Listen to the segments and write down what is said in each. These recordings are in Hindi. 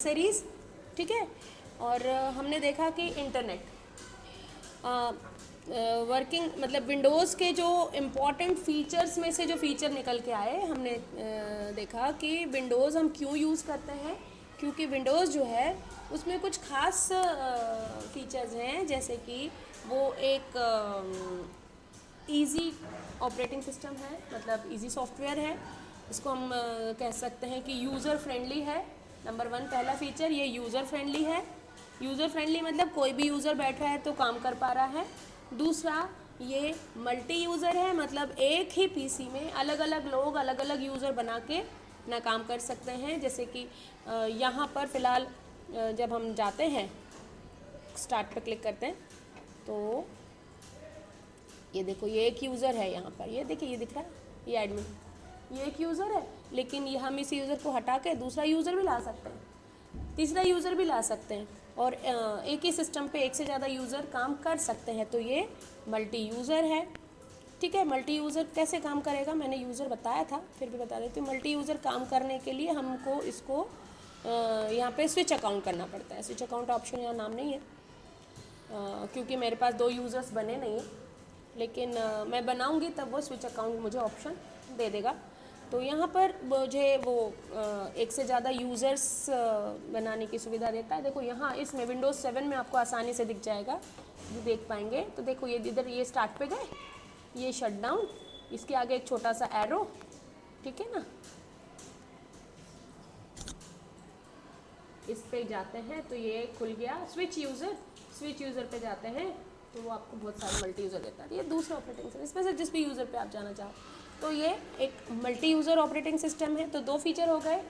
सीरीज़, ठीक है। और हमने देखा कि इंटरनेट वर्किंग मतलब विंडोज़ के जो इम्पॉर्टेंट फीचर्स में से जो फीचर निकल के आए, हमने देखा कि विंडोज़ हम क्यों यूज़ करते हैं, क्योंकि विंडोज़ जो है उसमें कुछ ख़ास फीचर्स हैं, जैसे कि वो एक ईज़ी ऑपरेटिंग सिस्टम है, मतलब ईज़ी सॉफ्टवेयर है। इसको हम कह सकते हैं कि यूज़र फ्रेंडली है। नंबर 1 पहला फीचर ये यूज़र फ्रेंडली है। यूज़र फ्रेंडली मतलब कोई भी यूज़र बैठ रहा है तो काम कर पा रहा है। दूसरा, ये मल्टी यूज़र है, मतलब एक ही पीसी में अलग अलग लोग अलग अलग यूज़र बना के अपना काम कर सकते हैं। जैसे कि यहाँ पर फ़िलहाल जब हम जाते हैं, स्टार्ट पर क्लिक करते हैं, तो ये देखो ये एक यूज़र है। यहाँ पर ये देखिए, ये दिख रहा है, ये एडमिन, ये एक यूज़र है। लेकिन ये हम इस यूज़र को हटा के दूसरा यूज़र भी ला सकते हैं, तीसरा यूज़र भी ला सकते हैं, और एक ही सिस्टम पे एक से ज़्यादा यूज़र काम कर सकते हैं। तो ये मल्टी यूज़र है, ठीक है। मल्टी यूज़र कैसे काम करेगा, मैंने यूज़र बताया था, फिर भी बता देती हूँ। मल्टी यूज़र काम करने के लिए हमको इसको यहाँ पे स्विच अकाउंट करना पड़ता है। स्विच अकाउंट ऑप्शन यहाँ नाम नहीं है, क्योंकि मेरे पास 2 यूज़र्स बने नहीं, लेकिन मैं बनाऊंगी तब वो स्विच अकाउंट मुझे ऑप्शन दे देगा। तो यहाँ पर मुझे वो एक से ज़्यादा यूज़र्स बनाने की सुविधा देता है। देखो यहाँ इसमें विंडोज़ 7 में आपको आसानी से दिख जाएगा, जो देख पाएंगे। तो देखो ये इधर ये स्टार्ट पे गए, ये शट डाउन, इसके आगे एक छोटा सा एरो, ठीक है ना। इस पे जाते हैं तो ये खुल गया स्विच यूज़र पे जाते हैं तो वो आपको बहुत सारे मल्टी यूज़र देता है। ये दूसरा ऑपरेटिंग सिस्टम, इसमें से जिस भी यूज़र पे आप जाना चाहो। तो ये एक मल्टी यूज़र ऑपरेटिंग सिस्टम है। तो 2 फीचर हो गए,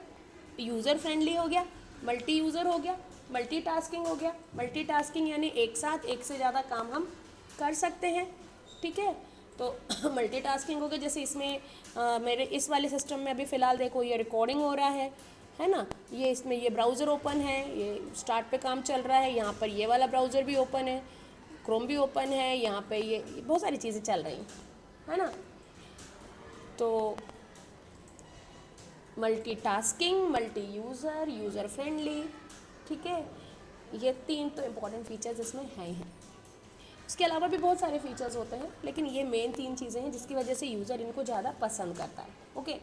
यूज़र फ्रेंडली हो गया, मल्टी यूज़र हो गया, मल्टीटास्किंग हो गया। मल्टीटास्किंग यानी एक साथ एक से ज़्यादा काम हम कर सकते हैं, ठीक है। तो मल्टीटास्किंग हो गया, जैसे इसमें मेरे इस वाले सिस्टम में अभी फ़िलहाल देखो ये रिकॉर्डिंग हो रहा है ना। ये इसमें ये ब्राउज़र ओपन है, ये स्टार्ट पे काम चल रहा है, यहाँ पर ये वाला ब्राउज़र भी ओपन है, क्रोम भी ओपन है, यहाँ पे ये बहुत सारी चीज़ें चल रही है ना। तो multitasking, multi user, user friendly, ठीक है। ये 3 तो इम्पॉर्टेंट फीचर्स इसमें हैं ही। उसके अलावा भी बहुत सारे फीचर्स होते हैं, लेकिन ये मेन 3 चीज़ें हैं जिसकी वजह से यूज़र इनको ज़्यादा पसंद करता है। ओके,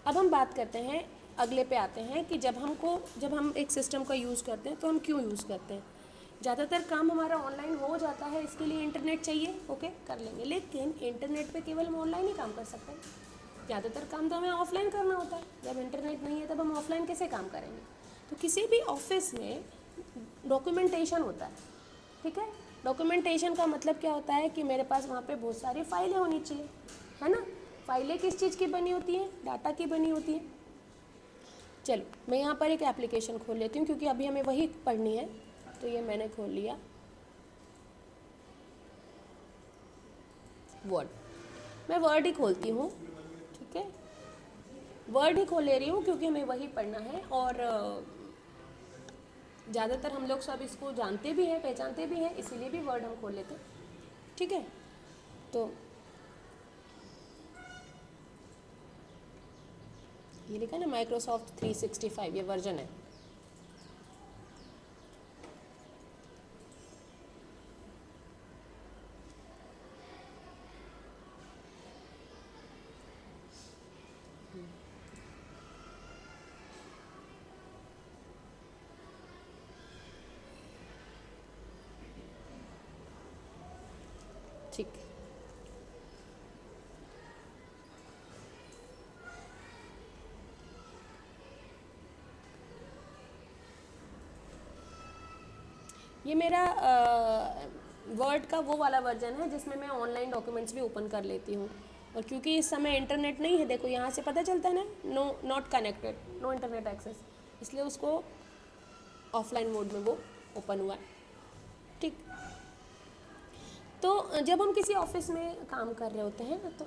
अब हम बात करते हैं, अगले पे आते हैं कि जब हम एक सिस्टम का यूज़ करते हैं तो हम क्यों यूज़ करते हैं। ज़्यादातर काम हमारा ऑनलाइन हो जाता है, इसके लिए इंटरनेट चाहिए, ओके कर लेंगे। लेकिन इंटरनेट पे केवल हम ऑनलाइन ही काम कर सकते हैं, ज़्यादातर काम तो हमें ऑफलाइन करना होता है। जब इंटरनेट नहीं है तब हम ऑफलाइन कैसे काम करेंगे। तो किसी भी ऑफिस में डॉक्यूमेंटेशन होता है, ठीक है। डॉक्यूमेंटेशन का मतलब क्या होता है कि मेरे पास वहाँ पे बहुत सारी फाइलें होनी चाहिए, है ना। फाइलें किस चीज़ की बनी होती हैं, डाटा की बनी होती हैं। चलो मैं यहाँ पर एक एप्लीकेशन खोल लेती हूँ, क्योंकि अभी हमें वही पढ़नी है। तो ये मैंने खोल लिया वर्ड, मैं वर्ड ही खोलती हूँ, ठीक है। वर्ड ही खोल ले रही हूँ क्योंकि हमें वही पढ़ना है, और ज़्यादातर हम लोग सब इसको जानते भी हैं, पहचानते भी हैं, इसीलिए भी वर्ड हम खोल लेते हैं, ठीक है। तो ये लिखा ना माइक्रोसॉफ्ट 365, ये वर्जन है। ठीक, ये मेरा वर्ड का वो वाला वर्जन है जिसमें मैं ऑनलाइन डॉक्यूमेंट्स भी ओपन कर लेती हूँ। और क्योंकि इस समय इंटरनेट नहीं है, देखो यहाँ से पता चलता है ना, no not connected, no internet access, इसलिए उसको ऑफलाइन मोड में वो ओपन हुआ है, ठीक। तो जब हम किसी ऑफिस में काम कर रहे होते हैं तो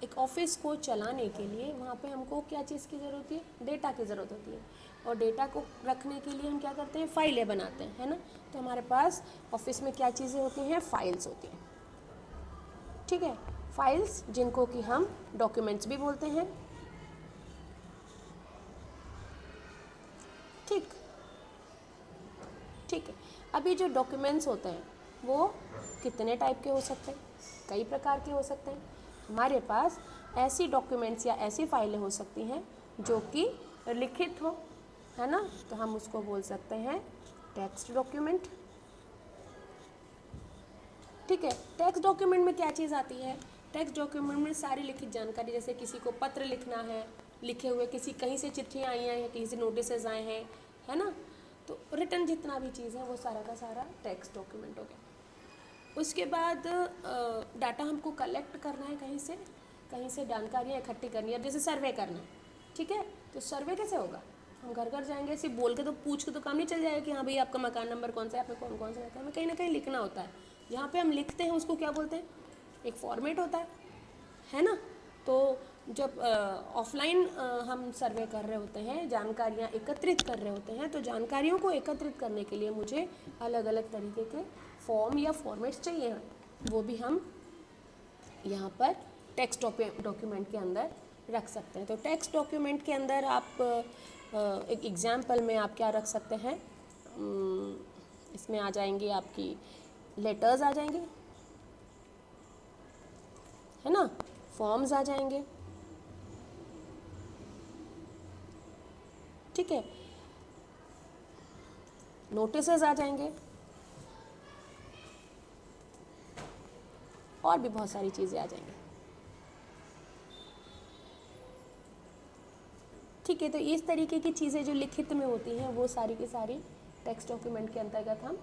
एक ऑफिस को चलाने के लिए वहाँ पे हमको क्या चीज़ की ज़रूरत होती है, डेटा की ज़रूरत होती है। और डेटा को रखने के लिए हम क्या करते हैं, फाइलें बनाते हैं, है ना। तो हमारे पास ऑफिस में क्या चीज़ें होती हैं, फाइल्स होती हैं, ठीक है। फाइल्स जिनको कि हम डॉक्यूमेंट्स भी बोलते हैं, अभी जो डॉक्यूमेंट्स होते हैं वो कितने टाइप के हो सकते हैं, कई प्रकार के हो सकते हैं। हमारे पास ऐसी डॉक्यूमेंट्स या ऐसी फाइलें हो सकती हैं जो कि लिखित हो, है ना, तो हम उसको बोल सकते हैं टेक्स्ट डॉक्यूमेंट। ठीक है, टेक्स्ट डॉक्यूमेंट में क्या चीज़ आती है, टेक्स्ट डॉक्यूमेंट में सारी लिखित जानकारी, जैसे किसी को पत्र लिखना है, लिखे हुए किसी कहीं से चिट्ठियाँ आई हैं या कहीं से नोटिसेज आए हैं, है ना, तो रिटर्न जितना भी चीज़ है वो सारा का सारा टेक्स्ट डॉक्यूमेंट हो गया। उसके बाद डाटा हमको कलेक्ट करना है, कहीं से जानकारियाँ इकट्ठी करनी है। अब जैसे सर्वे करना है, ठीक है, तो सर्वे कैसे होगा, हम घर घर जाएंगे, सिर्फ बोल के तो पूछ के तो काम नहीं चल जाएगा कि हाँ भाई आपका मकान नंबर कौन सा है, आपने कौन कौन सा रहता है, हमें कहीं ना कहीं लिखना होता है। जहाँ पे हम लिखते हैं उसको क्या बोलते हैं, एक फॉर्मेट होता है ना। तो जब ऑफलाइन हम सर्वे कर रहे होते हैं, जानकारियाँ एकत्रित कर रहे होते हैं, तो जानकारियों को एकत्रित करने के लिए मुझे अलग अलग तरीके के फॉर्म या फॉर्मेट्स चाहिए हैं, वो भी हम यहाँ पर टेक्स्ट डॉक्यूमेंट के अंदर रख सकते हैं। तो टेक्स्ट डॉक्यूमेंट के अंदर आप एक एग्जाम्पल में आप क्या रख सकते हैं, इसमें आ जाएंगे आपकी लेटर्स आ जाएंगे, है ना, फॉर्म्स आ जाएंगे, ठीक है, नोटिसेस आ जाएंगे और भी बहुत सारी चीज़ें आ जाएंगी। ठीक है, तो इस तरीके की चीज़ें जो लिखित में होती हैं वो सारी की सारी टेक्स्ट डॉक्यूमेंट के अंतर्गत हम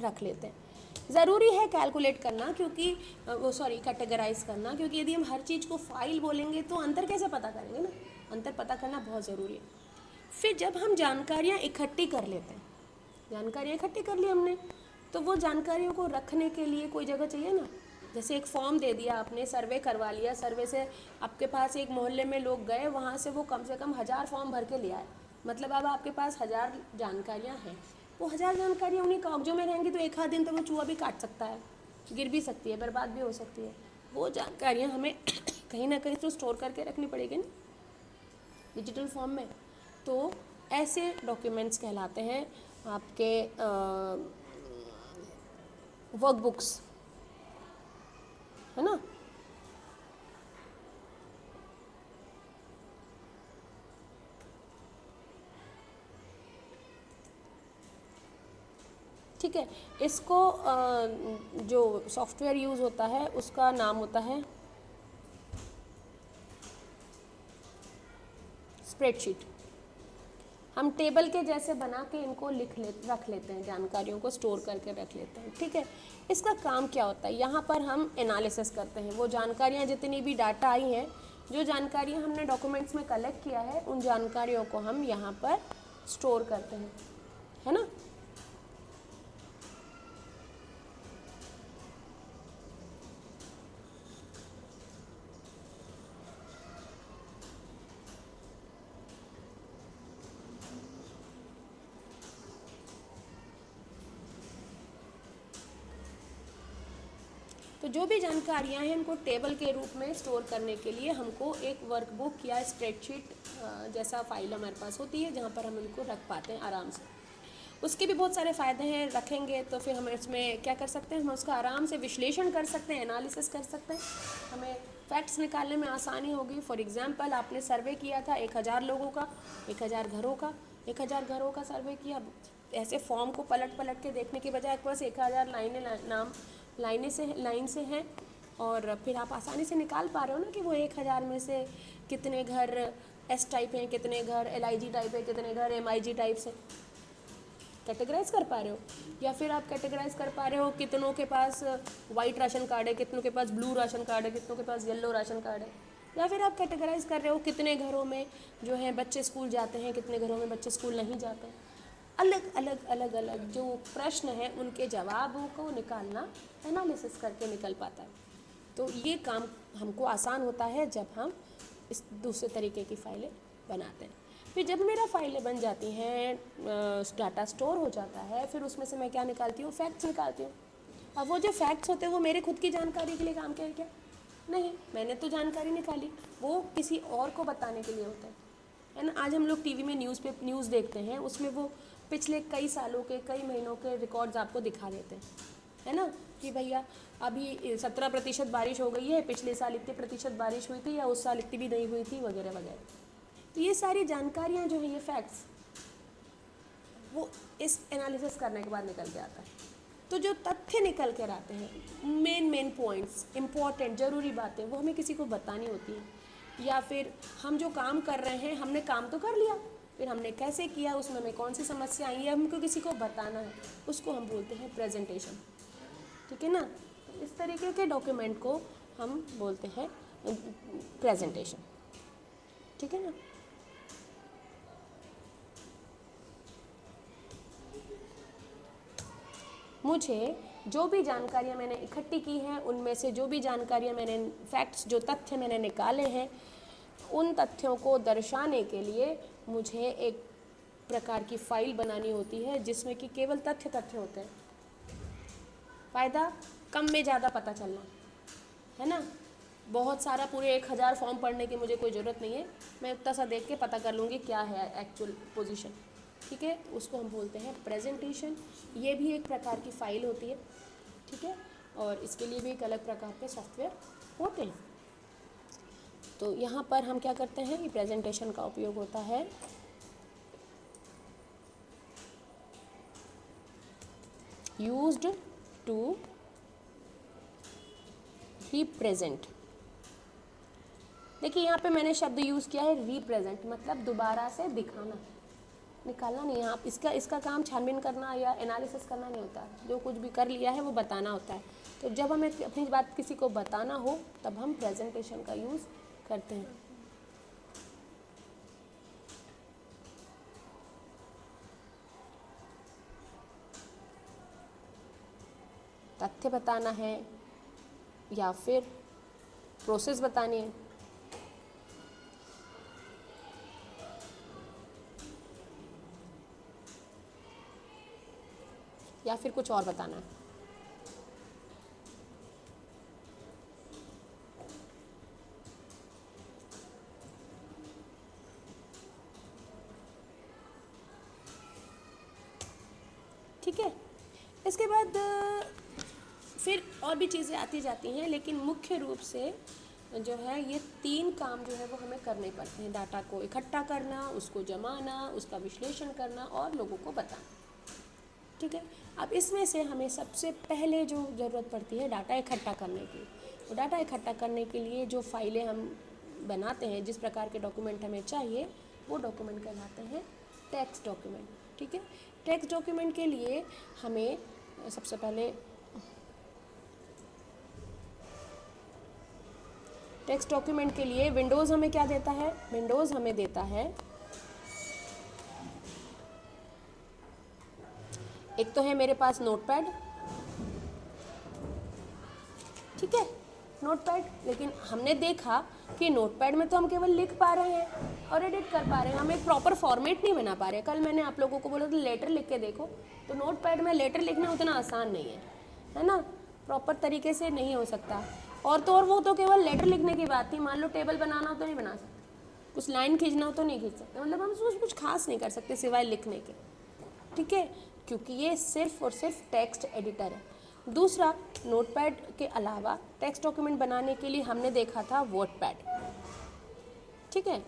रख लेते हैं। ज़रूरी है कैलकुलेट करना, क्योंकि कैटेगराइज करना, क्योंकि यदि हम हर चीज़ को फाइल बोलेंगे तो अंतर कैसे पता करेंगे ना, अंतर पता करना बहुत ज़रूरी है। फिर जब हम जानकारियाँ इकट्ठी कर लेते हैं, जानकारियाँ इकट्ठी कर ली हमने, तो वो जानकारियों को रखने के लिए कोई जगह चाहिए ना। जैसे एक फॉर्म दे दिया आपने, सर्वे करवा लिया, सर्वे से आपके पास एक मोहल्ले में लोग गए, वहाँ से वो कम से कम 1000 फॉर्म भर के ले आए, मतलब अब आपके पास 1000 जानकारियाँ हैं। वो 1000 जानकारियाँ उन्हीं कागजों में रहेंगी तो एक आध दिन तो वो चूहा भी काट सकता है, गिर भी सकती है, बर्बाद भी हो सकती है। वो जानकारियाँ हमें कहीं ना कहीं तो स्टोर करके रखनी पड़ेगी ना डिजिटल फॉर्म में। तो ऐसे डॉक्यूमेंट्स कहलाते हैं आपके वर्कबुक्स, है ना। ठीक है, इसको जो सॉफ्टवेयर यूज़ होता है उसका नाम होता है स्प्रेडशीट। हम टेबल के जैसे बना के इनको रख लेते हैं, जानकारियों को स्टोर करके रख लेते हैं। ठीक है, इसका काम क्या होता है, यहाँ पर हम एनालिसिस करते हैं, वो जानकारियाँ जितनी भी डाटा आई हैं, जो जानकारियाँ हमने डॉक्यूमेंट्स में कलेक्ट किया है, उन जानकारियों को हम यहाँ पर स्टोर करते हैं, है ना। तो जो भी जानकारियाँ हैं इनको टेबल के रूप में स्टोर करने के लिए हमको एक वर्कबुक या स्प्रेडशीट जैसा फाइल हमारे पास होती है, जहाँ पर हम इनको रख पाते हैं आराम से। उसके भी बहुत सारे फ़ायदे हैं, रखेंगे तो फिर हम इसमें क्या कर सकते हैं, हम उसका आराम से विश्लेषण कर सकते हैं, एनालिसिस कर सकते हैं, हमें फैक्ट्स निकालने में आसानी होगी। फॉर एग्जांपल आपने सर्वे किया था 1000 लोगों का, 1000 घरों का, 1000 घरों का सर्वे किया। ऐसे फॉर्म को पलट पलट के देखने के बजाय आपके पास 1000 लाइन से हैं, और फिर आप आसानी से निकाल पा रहे हो ना कि वो 1000 में से कितने घर एस टाइप हैं, कितने घर LIG टाइप है, कितने घर MIG टाइप से कैटेगराइज कर पा रहे हो। या फिर आप कैटेगराइज कर पा रहे हो कितनों के पास वाइट राशन कार्ड है, कितनों के पास ब्लू राशन कार्ड है, कितनों के पास येलो राशन कार्ड है। या फिर आप कैटेगराइज कर रहे हो कितने घरों में जो है बच्चे स्कूल जाते हैं, कितने घरों में बच्चे स्कूल नहीं जाते हैं। अलग अलग जो प्रश्न हैं उनके जवाबों को निकालना एनालिसिस करके निकल पाता है। तो ये काम हमको आसान होता है जब हम इस दूसरे तरीके की फाइलें बनाते हैं। फिर जब मेरा फाइलें बन जाती हैं, डाटा स्टोर हो जाता है, फिर उसमें से मैं क्या निकालती हूँ, फैक्ट्स निकालती हूँ। अब वो जो फैक्ट्स होते हैं वो मेरे खुद की जानकारी के लिए काम के हैं क्या? नहीं, मैंने तो जानकारी निकाली, वो किसी और को बताने के लिए होता है ना। आज हम लोग टीवी में न्यूज़ देखते हैं, उसमें वो पिछले कई सालों के, कई महीनों के रिकॉर्ड्स आपको दिखा देते हैं, है ना, कि भैया अभी 17% बारिश हो गई है, पिछले साल इतने प्रतिशत बारिश हुई थी या उस साल इतनी भी नहीं हुई थी, वगैरह वगैरह। तो ये सारी जानकारियाँ जो हैं, ये फैक्ट्स, वो इस एनालिसिस करने के बाद निकल के आता है। तो जो तथ्य निकल कर आते हैं, मेन पॉइंट्स, इम्पॉर्टेंट ज़रूरी बातें, वो हमें किसी को बतानी होती है। या फिर हम जो काम कर रहे हैं, हमने काम तो कर लिया, फिर हमने कैसे किया, उसमें हमें कौन सी समस्या आई है, हमको किसी को बताना है, उसको हम बोलते हैं प्रेजेंटेशन। ठीक है ना, तो इस तरीके के डॉक्यूमेंट को हम बोलते हैं प्रेजेंटेशन। ठीक है ना। मुझे जो भी जानकारियाँ मैंने इकट्ठी की हैं, उनमें से जो भी जानकारियाँ मैंने, फैक्ट्स, जो तथ्य मैंने निकाले हैं, उन तथ्यों को दर्शाने के लिए मुझे एक प्रकार की फाइल बनानी होती है, जिसमें कि केवल तथ्य होते हैं। फ़ायदा कम में ज़्यादा पता चलना, है ना। बहुत सारा पूरे 1000 फॉर्म पढ़ने की मुझे कोई ज़रूरत नहीं है, मैं उतना सा देख के पता कर लूँगी क्या है एक्चुअल पोजीशन। ठीक है, उसको हम बोलते हैं प्रेजेंटेशन। ये भी एक प्रकार की फ़ाइल होती है। ठीक है, और इसके लिए भी एक अलग प्रकार के सॉफ्टवेयर होते हैं। तो यहाँ पर हम क्या करते हैं, ये प्रेजेंटेशन का उपयोग होता है यूज्ड टू रिप्रेजेंट। देखिए यहाँ पे मैंने शब्द यूज़ किया है रिप्रेजेंट, मतलब दोबारा से दिखाना, निकालना नहीं है। आप इसका काम छानबीन करना या एनालिसिस करना नहीं होता, जो कुछ भी कर लिया है वो बताना होता है। तो जब हमें अपनी बात किसी को बताना हो, तब हम प्रेजेंटेशन का यूज़ करते हैं। तथ्य बताना है या फिर प्रोसेस बतानी है, या फिर कुछ और बताना है। ठीक है, इसके बाद फिर और भी चीज़ें आती जाती हैं, लेकिन मुख्य रूप से जो है ये 3 काम जो है वो हमें करने पड़ते हैं। डाटा को इकट्ठा करना, उसको जमाना, उसका विश्लेषण करना और लोगों को बताना। ठीक है, अब इसमें से हमें सबसे पहले जो ज़रूरत पड़ती है डाटा इकट्ठा करने की। तो डाटा इकट्ठा करने के लिए जो फाइलें हम बनाते हैं, जिस प्रकार के डॉक्यूमेंट हमें चाहिए, वो डॉक्यूमेंट कहलाते हैं टेक्स्ट डॉक्यूमेंट। ठीक है, टेक्स्ट डॉक्यूमेंट के लिए हमें सबसे पहले टेक्स्ट डॉक्यूमेंट के लिए विंडोज़ हमें क्या देता है, विंडोज़ हमें देता है, एक तो है मेरे पास नोटपैड। ठीक है, नोटपैड, लेकिन हमने देखा कि नोटपैड में तो हम केवल लिख पा रहे हैं और एडिट कर पा रहे हैं, हम एक प्रॉपर फॉर्मेट नहीं बना पा रहे। कल मैंने आप लोगों को बोला था लेटर लिख के देखो, तो नोटपैड में लेटर लिखना उतना आसान नहीं है ना, प्रॉपर तरीके से नहीं हो सकता। और तो और वो तो केवल लेटर लिखने की बात थी, मान लो टेबल बनाना हो तो नहीं बना सकते, कुछ लाइन खींचना हो तो नहीं खींच सकते, मतलब हम उसमें कुछ खास नहीं कर सकते सिवाय लिखने के। ठीक है, क्योंकि ये सिर्फ और सिर्फ टेक्स्ट एडिटर है। दूसरा, नोटपैड के अलावा टेक्स्ट डॉक्यूमेंट बनाने के लिए हमने देखा था वर्डपैड। ठीक है,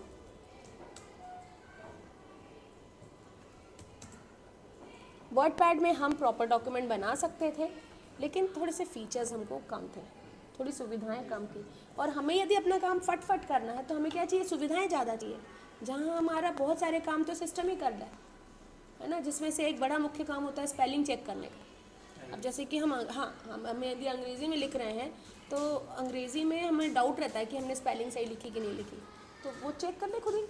वर्डपैड में हम प्रॉपर डॉक्यूमेंट बना सकते थे, लेकिन थोड़े से फीचर्स हमको कम थे, थोड़ी सुविधाएं कम थी। और हमें यदि अपना काम फट करना है तो हमें क्या चाहिए, सुविधाएं ज़्यादा चाहिए। जहाँ हमारा बहुत सारे काम तो सिस्टम ही कर रहा है ना, जिसमें से एक बड़ा मुख्य काम होता है स्पेलिंग चेक करने का। अब जैसे कि हम यदि अंग्रेज़ी में लिख रहे हैं, तो अंग्रेज़ी में हमें डाउट रहता है कि हमने स्पेलिंग सही लिखी कि नहीं लिखी, तो वो चेक कर ले खुद ही,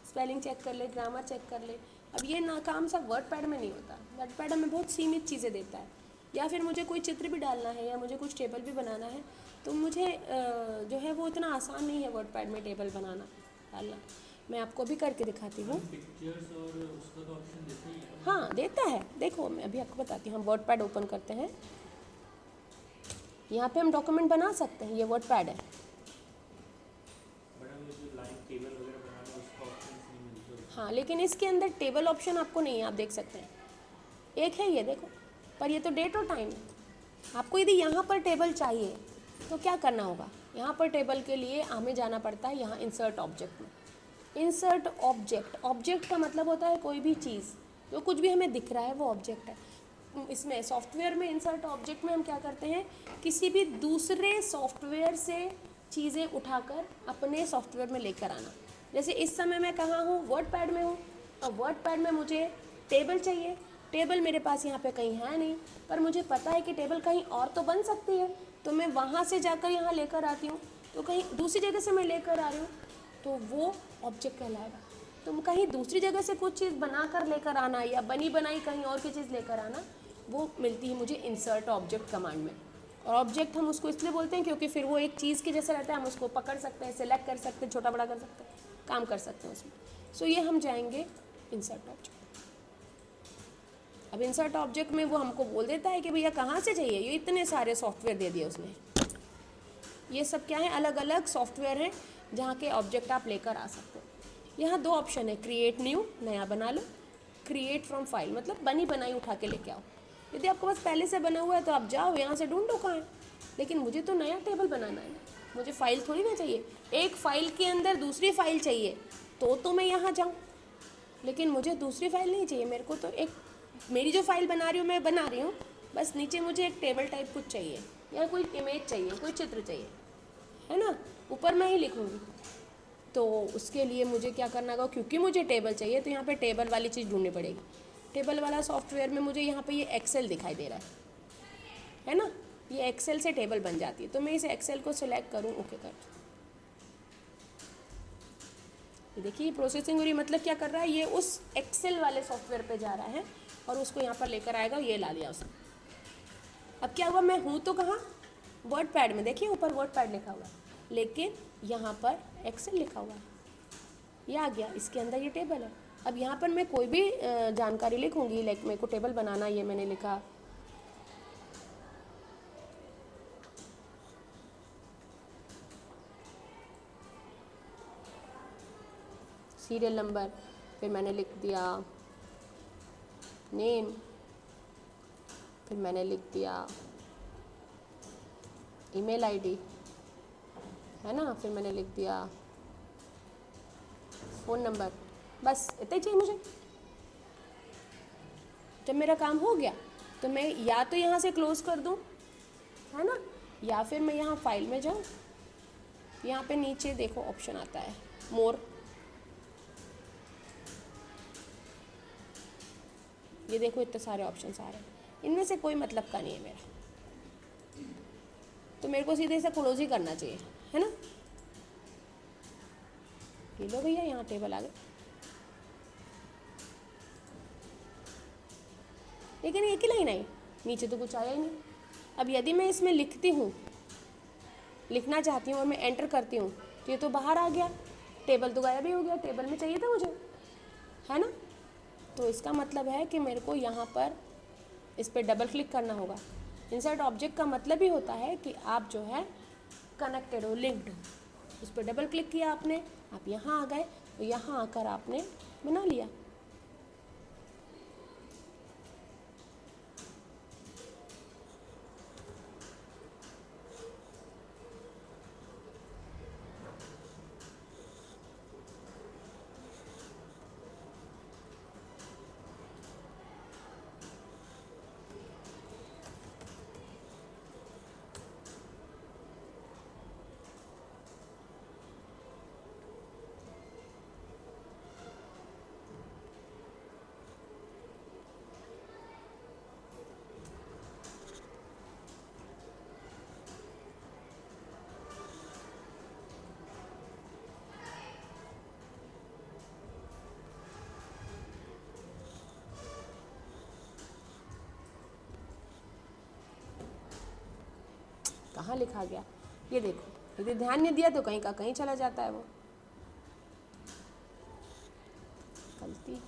स्पेलिंग चेक कर ले, ग्रामर चेक कर ले। अब ये ना काम सब वर्डपैड में नहीं होता, वर्डपैड हमें बहुत सीमित चीज़ें देता है। या फिर मुझे कोई चित्र भी डालना है या मुझे कुछ टेबल भी बनाना है, तो मुझे जो है वो इतना आसान नहीं है वर्डपैड में टेबल बनाना डालना। मैं आपको भी करके दिखाती हूँ। पिक्चर्स और उसका तो ऑप्शन देता ही है। हाँ देता है, देखो मैं अभी आपको बताती हूँ। हम वर्डपैड ओपन करते हैं, यहाँ पे हम डॉक्यूमेंट बना सकते हैं, ये वर्डपैड है। बड़ा जो लाइन टेबल वगैरह बनाना उसका ऑप्शन नहीं मिलता। हाँ, लेकिन इसके अंदर टेबल ऑप्शन आपको नहीं है, आप देख सकते हैं। एक है ये देखो, पर ये तो डेट और टाइम है। आपको यदि यहाँ पर टेबल चाहिए तो क्या करना होगा, यहाँ पर टेबल के लिए हमें जाना पड़ता है यहाँ इंसर्ट ऑब्जेक्ट में। इंसर्ट ऑब्जेक्ट, ऑब्जेक्ट का मतलब होता है कोई भी चीज़, जो कुछ भी हमें दिख रहा है वो ऑब्जेक्ट है। इसमें सॉफ्टवेयर में इंसर्ट ऑब्जेक्ट में हम क्या करते हैं, किसी भी दूसरे सॉफ्टवेयर से चीज़ें उठाकर अपने सॉफ्टवेयर में लेकर आना। जैसे इस समय मैं कहाँ हूँ, वर्डपैड में हूँ। अब वर्डपैड में मुझे टेबल चाहिए, टेबल मेरे पास यहाँ पे कहीं है नहीं, पर मुझे पता है कि टेबल कहीं और तो बन सकती है, तो मैं वहाँ से जाकर यहाँ लेकर आती हूँ। तो कहीं दूसरी जगह से मैं लेकर आ रही हूँ तो वो ऑब्जेक्ट कहलाएगा। तो कहीं दूसरी जगह से कुछ चीज़ बना कर लेकर आना या बनी बनाई कहीं और की चीज़ लेकर आना, वो मिलती है मुझे इंसर्ट ऑब्जेक्ट कमांड में। और ऑब्जेक्ट हम उसको इसलिए बोलते हैं क्योंकि फिर वो एक चीज़ के जैसा रहता है, हम उसको पकड़ सकते हैं, सेलेक्ट कर सकते हैं, छोटा बड़ा कर सकते हैं, काम कर सकते हैं उसमें। सो ये हम जाएंगे इंसर्ट ऑब्जेक्ट। अब इंसर्ट ऑब्जेक्ट में वो हमको बोल देता है कि भैया कहाँ से चाहिए, ये इतने सारे सॉफ्टवेयर दे दिए उसने। ये सब क्या है, अलग अलग सॉफ्टवेयर हैं जहाँ के ऑब्जेक्ट आप लेकर आ सकते हो। यहाँ दो ऑप्शन है, क्रिएट न्यू, नया बना लो, क्रिएट फ्रॉम फाइल मतलब बनी बनाई उठा के लेके आओ। यदि आपके पास पहले से बना हुआ है तो आप जाओ यहाँ से ढूंढो कहाँ है, लेकिन मुझे तो नया टेबल बनाना है, मुझे फाइल थोड़ी ना चाहिए। एक फाइल के अंदर दूसरी फाइल चाहिए तो मैं यहाँ जाऊँ, लेकिन मुझे दूसरी फाइल नहीं चाहिए। मेरे को तो एक मेरी जो फाइल बना रही हूँ मैं बना रही हूँ, बस नीचे मुझे एक टेबल टाइप कुछ चाहिए या कोई इमेज चाहिए, कोई चित्र चाहिए, है ना, ऊपर मैं ही लिखूँगी। तो उसके लिए मुझे क्या करना होगा, क्योंकि मुझे टेबल चाहिए तो यहाँ पे टेबल वाली चीज़ ढूंढनी पड़ेगी। टेबल वाला सॉफ्टवेयर में मुझे यहाँ पे ये एक्सेल दिखाई दे रहा है ना, ये एक्सेल से टेबल बन जाती है। तो मैं इस एक्सेल को सिलेक्ट करूँ, ओके कर, ये देखिए प्रोसेसिंग हो रही, मतलब क्या कर रहा है, ये उस एक्सेल वाले सॉफ्टवेयर पे जा रहा है और उसको यहाँ पर लेकर आएगा, ये ला लिया उसने। अब क्या हुआ, मैं हूँ तो कहाँ, वर्डपैड में, देखिए ऊपर वर्डपैड लिखा हुआ है, लेकिन यहाँ पर एक्सेल लिखा हुआ है, ये आ गया, इसके अंदर ये टेबल है। अब यहाँ पर मैं कोई भी जानकारी लिखूँगी, लाइक मेरे को टेबल बनाना, ये मैंने लिखा सीरियल नंबर, फिर मैंने लिख दिया नेम, फिर मैंने लिख दिया ईमेल आईडी, है ना, फिर मैंने लिख दिया फ़ोन नंबर, बस इतना ही चाहिए मुझे। जब मेरा काम हो गया तो मैं या तो यहाँ से क्लोज़ कर दूँ, है ना, या फिर मैं यहाँ फाइल में जाऊँ, यहाँ पे नीचे देखो ऑप्शन आता है मोर, ये देखो इतने सारे ऑप्शंस आ रहे हैं, इनमें से कोई मतलब का नहीं है मेरा, तो मेरे को सीधे से क्लोज ही करना चाहिए, है ना। ये लो भैया, यहाँ टेबल आ गए, लेकिन एक ही लाइन आई, नीचे तो कुछ आया ही नहीं। अब यदि मैं इसमें लिखती हूँ, लिखना चाहती हूँ और मैं एंटर करती हूँ तो ये तो बाहर आ गया, टेबल तो गायब ही हो गया, टेबल में चाहिए था मुझे, है ना। तो इसका मतलब है कि मेरे को यहाँ पर इस पर डबल क्लिक करना होगा। इंसर्ट ऑब्जेक्ट का मतलब ही होता है कि आप जो है कनेक्टेड हो, लिंक्ड हो। उस पर डबल क्लिक किया आपने, आप यहाँ आ गए, तो यहाँ आकर आपने बना लिया। कहाँ लिखा गया, ये देखो, यदि ध्यान नहीं दिया तो कहीं का कहीं चला जाता है वो गलती।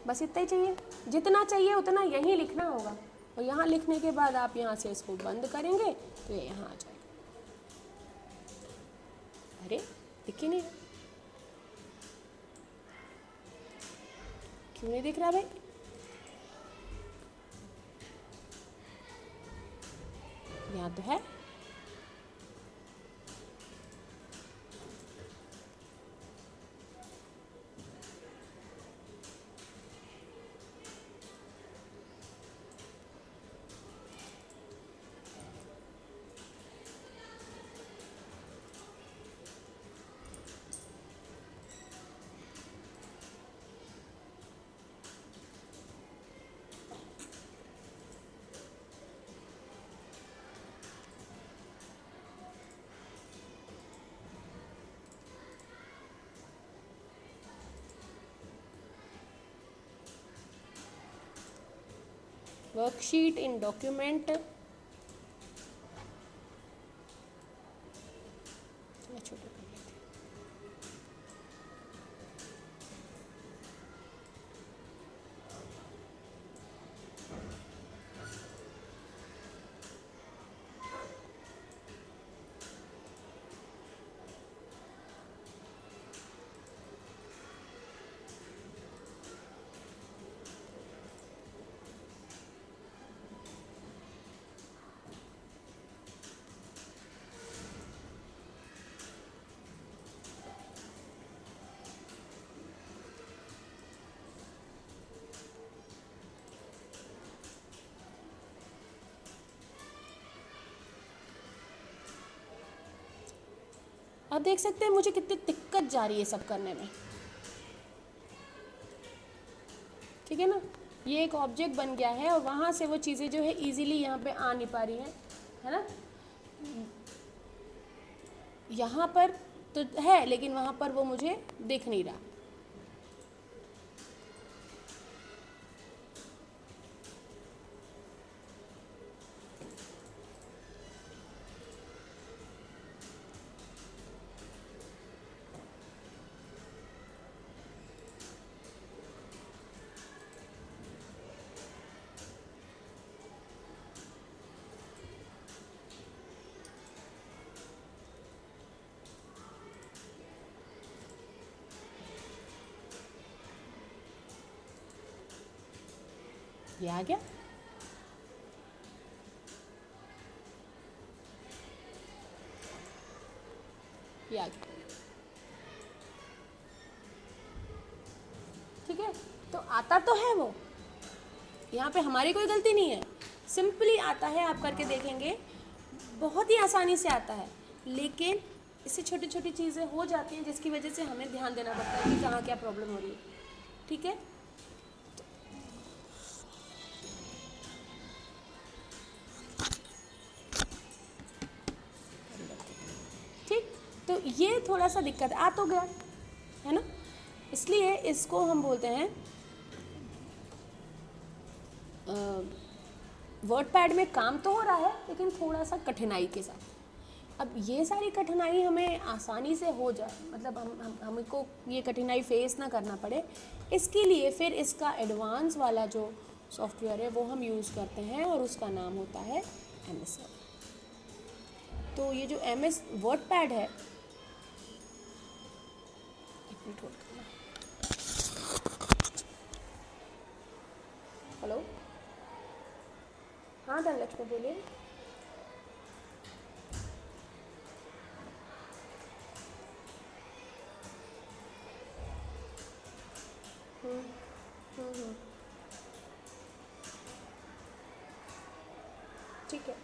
बस इतना ही चाहिए, जितना चाहिए उतना यहीं लिखना होगा, और यहाँ लिखने के बाद आप यहाँ से इसको बंद करेंगे तो ये यहाँ आ जाएगा। अरे दिख ही नहीं, क्यों नहीं दिख रहा भाई? यहाँ तो है। वर्कशीट इन डॉक्यूमेंट, छोटे कर लेते हैं। आप देख सकते हैं मुझे कितनी दिक्कत जा रही है सब करने में, ठीक है ना। ये एक ऑब्जेक्ट बन गया है और वहाँ से वो चीज़ें जो है इजीली यहाँ पे आ नहीं पा रही हैं, है ना। यहाँ पर तो है लेकिन वहाँ पर वो मुझे दिख नहीं रहा। ये आ गया। ये आ गया, ठीक है। तो आता तो है वो, यहाँ पे हमारी कोई गलती नहीं है, सिंपली आता है। आप करके देखेंगे, बहुत ही आसानी से आता है, लेकिन इससे छोटी छोटी चीज़ें हो जाती हैं जिसकी वजह से हमें ध्यान देना पड़ता है कि कहाँ क्या प्रॉब्लम हो रही है, ठीक है। ठीक, तो ये थोड़ा सा दिक्कत आ तो गया है ना, इसलिए इसको हम बोलते हैं वर्ड पैड में काम तो हो रहा है लेकिन थोड़ा सा कठिनाई के साथ। अब ये सारी कठिनाई हमें आसानी से हो जाए, मतलब हमको ये कठिनाई फेस ना करना पड़े, इसके लिए फिर इसका एडवांस वाला जो सॉफ्टवेयर है वो हम यूज़ करते हैं और उसका नाम होता है MS वर्ड। तो ये जो MS वर्ड पैड है, एक मिनट होल्ड करना। हेलो, हाँ धनलक्ष्मी बोलिए। ठीक है,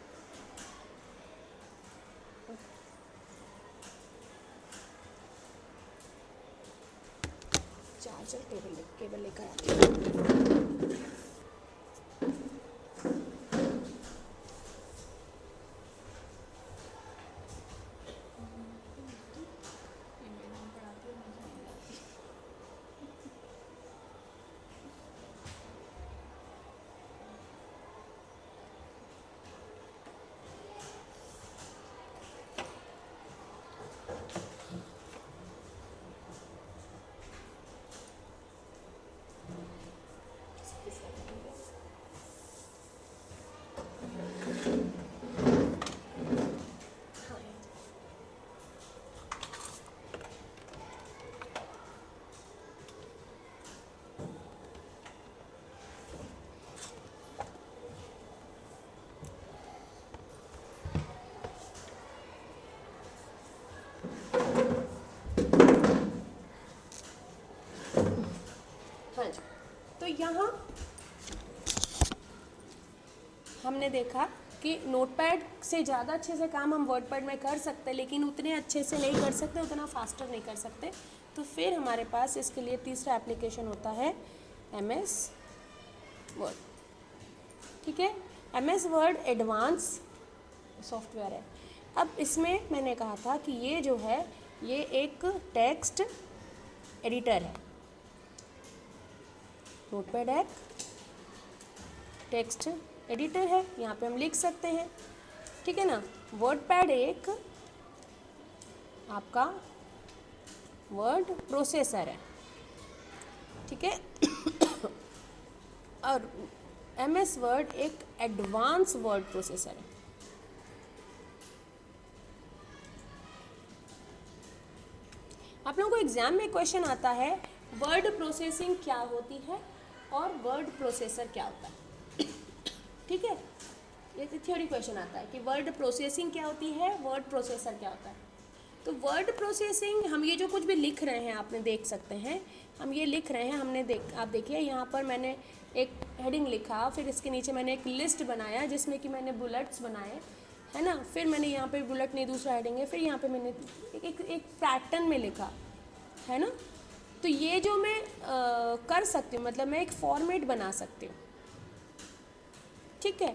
चार्जर केबल लेकर आती हूँ। यहाँ हमने देखा कि नोटपैड से ज़्यादा अच्छे से काम हम वर्डपैड में कर सकते हैं, लेकिन उतने अच्छे से नहीं कर सकते, उतना फास्टर नहीं कर सकते। तो फिर हमारे पास इसके लिए तीसरा एप्लीकेशन होता है MS वर्ड। ठीक है, MS वर्ड एडवांस सॉफ्टवेयर है। अब इसमें मैंने कहा था कि ये जो है ये एक टेक्स्ट एडिटर है। नोटपैड एक टेक्स्ट एडिटर है, यहाँ पे हम लिख सकते हैं, ठीक है ना। वर्डपैड एक आपका वर्ड प्रोसेसर है, ठीक है। और MS वर्ड एक एडवांस वर्ड प्रोसेसर है। आप लोगों को एग्जाम में क्वेश्चन आता है वर्ड प्रोसेसिंग क्या होती है और वर्ड प्रोसेसर क्या होता है, ठीक है। ये थ्योरी क्वेश्चन आता है कि वर्ड प्रोसेसिंग क्या होती है, वर्ड प्रोसेसर क्या होता है। तो वर्ड प्रोसेसिंग, हम ये जो कुछ भी लिख रहे हैं आपने देख सकते हैं, हम ये लिख रहे हैं, आप देखिए यहाँ पर मैंने एक हेडिंग लिखा, फिर इसके नीचे मैंने एक लिस्ट बनाया जिसमें कि मैंने बुलेट्स बनाए, है ना। फिर मैंने यहाँ पे बुलेट नहीं, दूसरा हेडिंग है, फिर यहाँ पे मैंने एक पैटर्न में लिखा, है ना। तो ये जो मैं कर सकती हूँ, मतलब मैं एक फॉर्मेट बना सकती हूँ, ठीक है।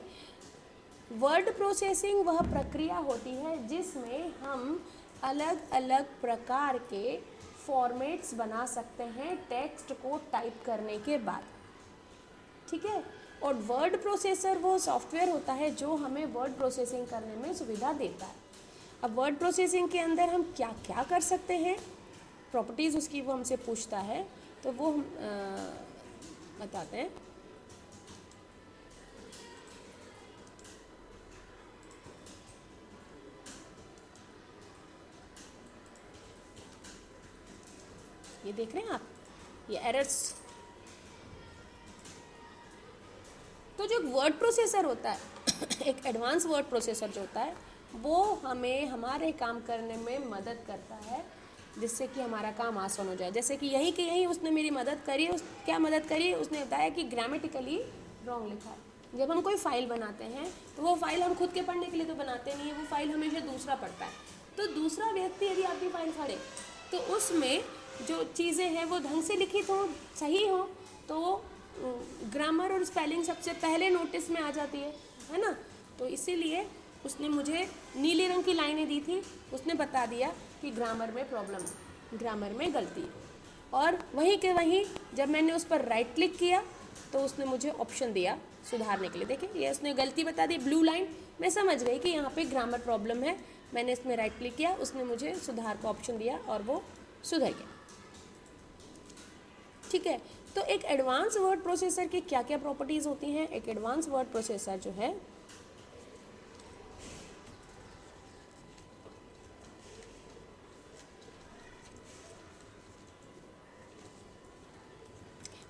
वर्ड प्रोसेसिंग वह प्रक्रिया होती है जिसमें हम अलग अलग प्रकार के फॉर्मेट्स बना सकते हैं टेक्स्ट को टाइप करने के बाद, ठीक है। और वर्ड प्रोसेसर वो सॉफ्टवेयर होता है जो हमें वर्ड प्रोसेसिंग करने में सुविधा देता है। अब वर्ड प्रोसेसिंग के अंदर हम क्या क्या कर सकते हैं, प्रॉपर्टीज़ उसकी वो हमसे पूछता है, तो वो हम बताते हैं। ये देख रहे हैं आप, ये एरर्स। तो जो वर्ड प्रोसेसर होता है एक एडवांस वर्ड प्रोसेसर जो होता है वो हमें हमारे काम करने में मदद करता है, जिससे कि हमारा काम आसान हो जाए। जैसे कि यहीं के यहीं उसने मेरी मदद करी, क्या मदद करी, उसने बताया कि ग्रामेटिकली रॉन्ग लिखा है। जब हम कोई फाइल बनाते हैं तो वो फाइल हम खुद के पढ़ने के लिए तो बनाते नहीं है, वो फाइल हमेशा दूसरा पढ़ता है। तो दूसरा व्यक्ति यदि आपकी फाइल पढ़े तो उसमें जो चीज़ें हैं वो ढंग से लिखित हो, सही हो, तो ग्रामर और स्पेलिंग सबसे पहले नोटिस में आ जाती है ना। तो इसीलिए उसने मुझे नीले रंग की लाइनें दी थी, उसने बता दिया कि ग्रामर में प्रॉब्लम है, ग्रामर में गलती है। और वहीं के वहीं जब मैंने उस पर राइट क्लिक किया तो उसने मुझे ऑप्शन दिया सुधारने के लिए। देखिए ये उसने गलती बता दी, ब्लू लाइन, मैं समझ गई कि यहाँ पे ग्रामर प्रॉब्लम है। मैंने इसमें राइट क्लिक किया, उसने मुझे सुधार का ऑप्शन दिया और वो सुधर गया, ठीक है। तो एक एडवांस वर्ड प्रोसेसर की क्या क्या प्रॉपर्टीज़ होती हैं। एक एडवांस वर्ड प्रोसेसर जो है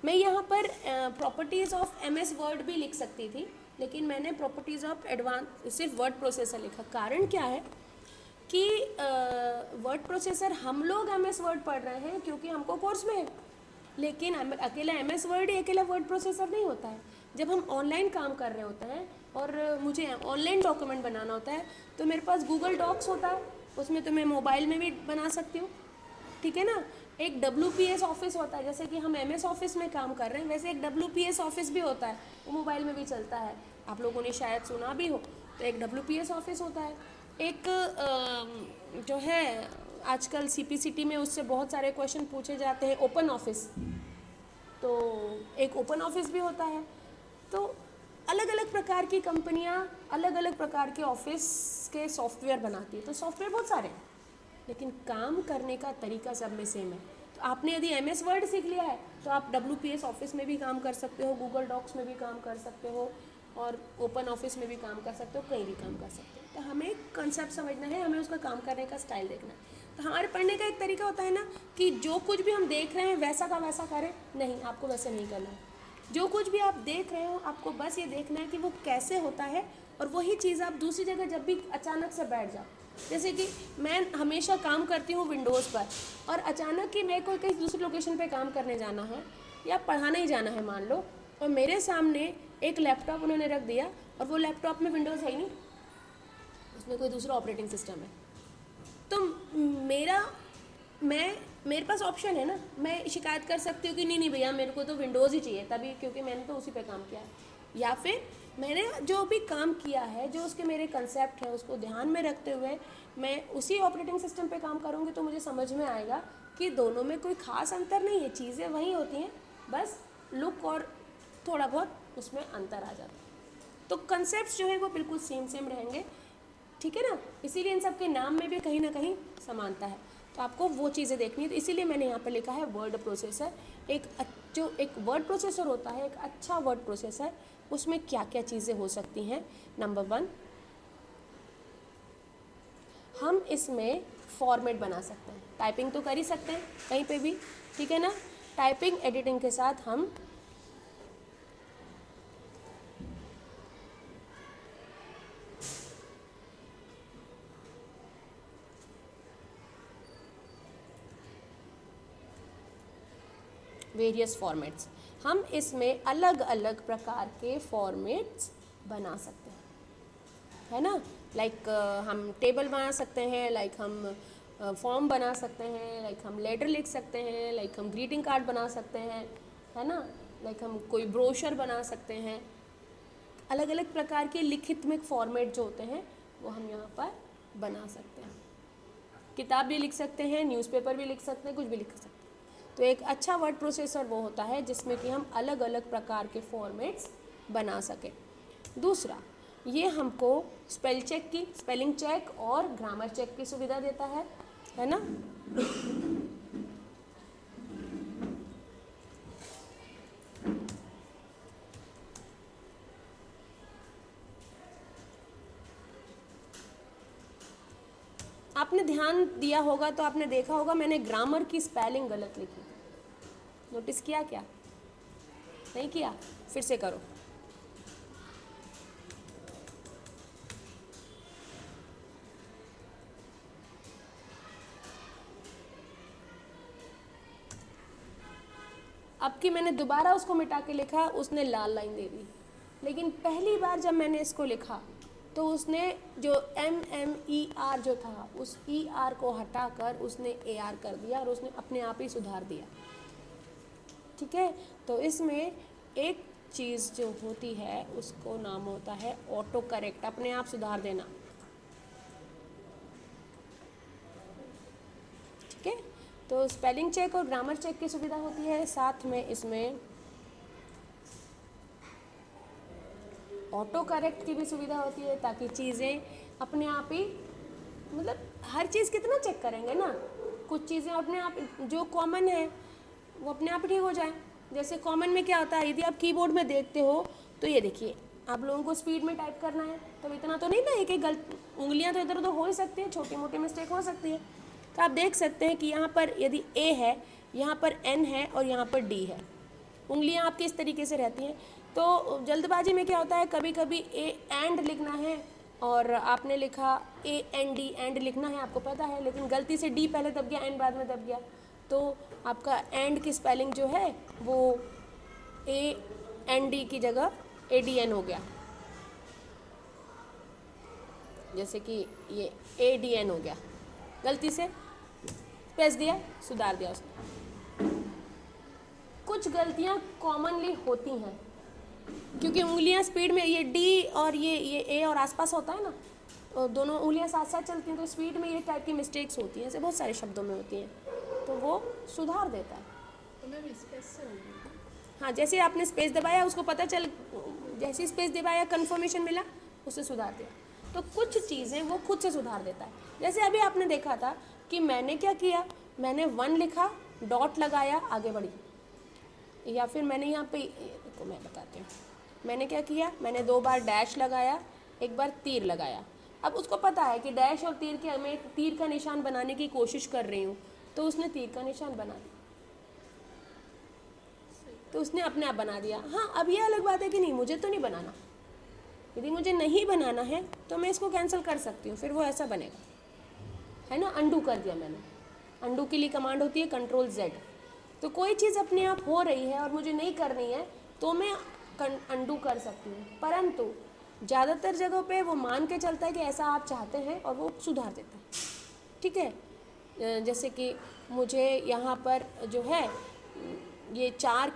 मैं यहाँ पर प्रॉपर्टीज़ ऑफ MS वर्ड भी लिख सकती थी, लेकिन मैंने प्रॉपर्टीज़ ऑफ एडवांस सिर्फ वर्ड प्रोसेसर लिखा। कारण क्या है कि वर्ड प्रोसेसर हम लोग MS वर्ड पढ़ रहे हैं क्योंकि हमको कोर्स में है, लेकिन अकेला MS वर्ड ही अकेला वर्ड प्रोसेसर नहीं होता है। जब हम ऑनलाइन काम कर रहे होते हैं और मुझे ऑनलाइन डॉक्यूमेंट बनाना होता है तो मेरे पास गूगल डॉक्स होता है, उसमें तो मैं मोबाइल में भी बना सकती हूँ, ठीक है ना। एक WPS ऑफिस होता है, जैसे कि हम MS ऑफिस में काम कर रहे हैं वैसे एक WPS ऑफिस भी होता है, वो मोबाइल में भी चलता है, आप लोगों ने शायद सुना भी हो। तो एक WPS ऑफिस होता है। एक जो है आजकल CPCT में उससे बहुत सारे क्वेश्चन पूछे जाते हैं, ओपन ऑफिस, तो एक ओपन ऑफिस भी होता है। तो अलग अलग प्रकार की कंपनियां अलग अलग प्रकार के ऑफिस के सॉफ्टवेयर बनाती है। तो सॉफ्टवेयर बहुत सारे हैं, लेकिन काम करने का तरीका सब में सेम है। तो आपने यदि MS वर्ड सीख लिया है तो आप WPS ऑफिस में भी काम कर सकते हो, गूगल डॉक्स में भी काम कर सकते हो, और ओपन ऑफिस में भी काम कर सकते हो, कहीं भी काम कर सकते हो। तो हमें कंसेप्ट समझना है, हमें उसका काम करने का स्टाइल देखना है। तो हमारे पढ़ने का एक तरीका होता है ना कि जो कुछ भी हम देख रहे हैं वैसा का वैसा करें, नहीं, आपको वैसे नहीं करना है। जो कुछ भी आप देख रहे हो आपको बस ये देखना है कि वो कैसे होता है, और वही चीज़ आप दूसरी जगह जब भी अचानक से बैठ जाओ। जैसे कि मैं हमेशा काम करती हूँ विंडोज़ पर, और अचानक ही मेरे को कहीं दूसरी लोकेशन पे काम करने जाना है, या पढ़ाने ही जाना है मान लो, और मेरे सामने एक लैपटॉप उन्होंने रख दिया और वो लैपटॉप में विंडोज़ है ही नहीं, उसमें कोई दूसरा ऑपरेटिंग सिस्टम है, तो मेरे पास ऑप्शन है ना, मैं शिकायत कर सकती हूँ कि नहीं भैया मेरे को तो विंडोज़ ही चाहिए तभी, क्योंकि मैंने तो उसी पे काम किया है। या फिर मैंने जो भी काम किया है, जो उसके मेरे कंसेप्ट हैं उसको ध्यान में रखते हुए मैं उसी ऑपरेटिंग सिस्टम पे काम करूँगी, तो मुझे समझ में आएगा कि दोनों में कोई ख़ास अंतर नहीं है, चीज़ें वही होती हैं, बस लुक और थोड़ा बहुत उसमें अंतर आ जाता है। तो कंसेप्ट जो है वो बिल्कुल सेम रहेंगे, ठीक है ना। इसीलिए इन सब के नाम में भी कहीं ना कहीं समानता है, तो आपको वो चीज़ें देखनी है। तो इसीलिए मैंने यहाँ पे लिखा है वर्ड प्रोसेसर। जो एक वर्ड प्रोसेसर होता है, एक अच्छा वर्ड प्रोसेसर, उसमें क्या क्या चीज़ें हो सकती हैं। नंबर 1, हम इसमें फॉर्मेट बना सकते हैं, टाइपिंग तो कर ही सकते हैं कहीं पे भी, ठीक है ना। टाइपिंग एडिटिंग के साथ हम वेरियस फॉर्मेट्स, हम इसमें अलग अलग प्रकार के फॉर्मेट्स बना सकते हैं, है ना। लाइक हम टेबल बना सकते हैं, लाइक हम फॉर्म बना सकते हैं, लाइक हम लेटर लिख सकते हैं, लाइक हम ग्रीटिंग कार्ड बना सकते हैं, है ना, लाइक हम कोई ब्रोशर बना सकते हैं। अलग अलग प्रकार के लिखित में फॉर्मेट जो होते हैं वो हम यहाँ पर बना सकते हैं। किताब भी लिख सकते हैं, न्यूज़पेपर भी लिख सकते हैं, कुछ भी लिख सकते हैं। तो एक अच्छा वर्ड प्रोसेसर वो होता है जिसमें कि हम अलग अलग प्रकार के फॉर्मेट्स बना सकें। दूसरा, ये हमको स्पेलिंग चेक और ग्रामर चेक की सुविधा देता है ना। आपने ध्यान दिया होगा तो आपने देखा होगा मैंने ग्रामर की स्पेलिंग गलत लिखी, नोटिस किया क्या? नहीं किया? फिर से करो। अब कि मैंने दोबारा उसको मिटा के लिखा, उसने लाल लाइन दे दी, लेकिन पहली बार जब मैंने इसको लिखा तो उसने जो MMER जो था उस ER को हटाकर उसने AR कर दिया और उसने अपने आप ही सुधार दिया, ठीक है। तो इसमें एक चीज़ जो होती है उसको नाम होता है ऑटो करेक्ट, अपने आप सुधार देना, ठीक है। तो स्पेलिंग चेक और ग्रामर चेक की सुविधा होती है, साथ में इसमें ऑटो करेक्ट की भी सुविधा होती है, ताकि चीज़ें अपने आप ही, मतलब हर चीज़ कितना चेक करेंगे ना, कुछ चीज़ें अपने आप जो कॉमन है वो अपने आप ठीक हो जाए। जैसे कॉमन में क्या होता है, यदि आप कीबोर्ड में देखते हो तो ये देखिए, आप लोगों को स्पीड में टाइप करना है तो इतना तो नहीं ना, एक गलत उंगलियां तो इधर उधर हो ही सकती है, छोटी मोटी मिस्टेक हो सकती है। तो आप देख सकते हैं कि यहाँ पर यदि A है, यहाँ पर N है और यहाँ पर D है, उंगलियाँ आपकी इस तरीके से रहती हैं। तो जल्दबाजी में क्या होता है, कभी कभी A एंड लिखना है और आपने लिखा AND, एंड लिखना है, आपको पता है, लेकिन गलती से D पहले दब गया, N बाद में दब गया, तो आपका एंड की स्पेलिंग जो है वो AND की जगह ADN हो गया, जैसे कि ये ADN हो गया, गलती से प्रेस दिया, सुधार दिया उसने। कुछ गलतियाँ कॉमनली होती हैं क्योंकि उंगलियां स्पीड में, ये D और ये A और आसपास होता है ना, तो दोनों उंगलियां साथ साथ चलती हैं, तो स्पीड में ये टाइप की मिस्टेक्स होती हैं, ऐसे बहुत सारे शब्दों में होती हैं, तो वो सुधार देता है। तो मैम स्पेस से होगी, हाँ, जैसे आपने स्पेस दबाया उसको पता चल, जैसे स्पेस दबाया कन्फर्मेशन मिला, उससे सुधार दिया। तो कुछ चीज़ें वो खुद से सुधार देता है। जैसे अभी आपने देखा था कि मैंने क्या किया, मैंने 1 लिखा, डॉट लगाया, आगे बढ़ी, या फिर मैंने यहाँ पे को मैं बताती हूँ, मैंने क्या किया, मैंने 2 बार डैश लगाया, 1 बार तीर लगाया। अब उसको पता है कि डैश और तीर के, मैं तीर का निशान बनाने की कोशिश कर रही हूँ, तो उसने तीर का निशान बना दिया, तो उसने अपने आप बना दिया। हाँ, अब ये अलग बात है कि नहीं, मुझे तो नहीं बनाना, यदि मुझे नहीं बनाना है तो मैं इसको कैंसिल कर सकती हूँ, फिर वो ऐसा बनेगा, है ना। अंडू कर दिया मैंने, अंडू के लिए कमांड होती है Ctrl Z, तो तो कोई चीज़ अपने आप हो रही है और मुझे नहीं करनी है तो मैं अंडू कर सकती हूँ, परंतु ज़्यादातर जगहों पे वो मान के चलता है कि ऐसा आप चाहते हैं और वो सुधार देता है। ठीक है, जैसे कि मुझे यहाँ पर जो है ये चार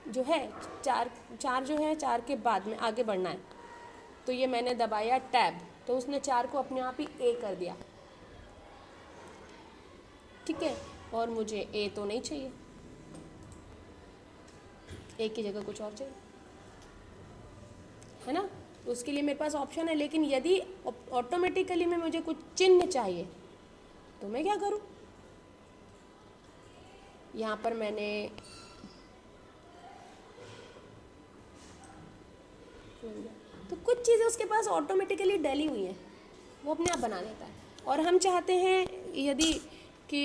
जो है चार जो है, चार के बाद में आगे बढ़ना है, तो ये मैंने दबाया टैब, तो उसने 4 को अपने आप ही ए कर दिया। ठीक है, और मुझे ए तो नहीं चाहिए, ए की जगह कुछ और चाहिए, है ना। तो उसके लिए मेरे पास ऑप्शन है, लेकिन यदि ऑटोमेटिकली में मुझे कुछ चिन्ह चाहिए तो मैं क्या करूं? यहाँ पर मैंने तो कुछ चीज़ें उसके पास ऑटोमेटिकली डली हुई हैं, वो अपने आप बना देता है। और हम चाहते हैं यदि कि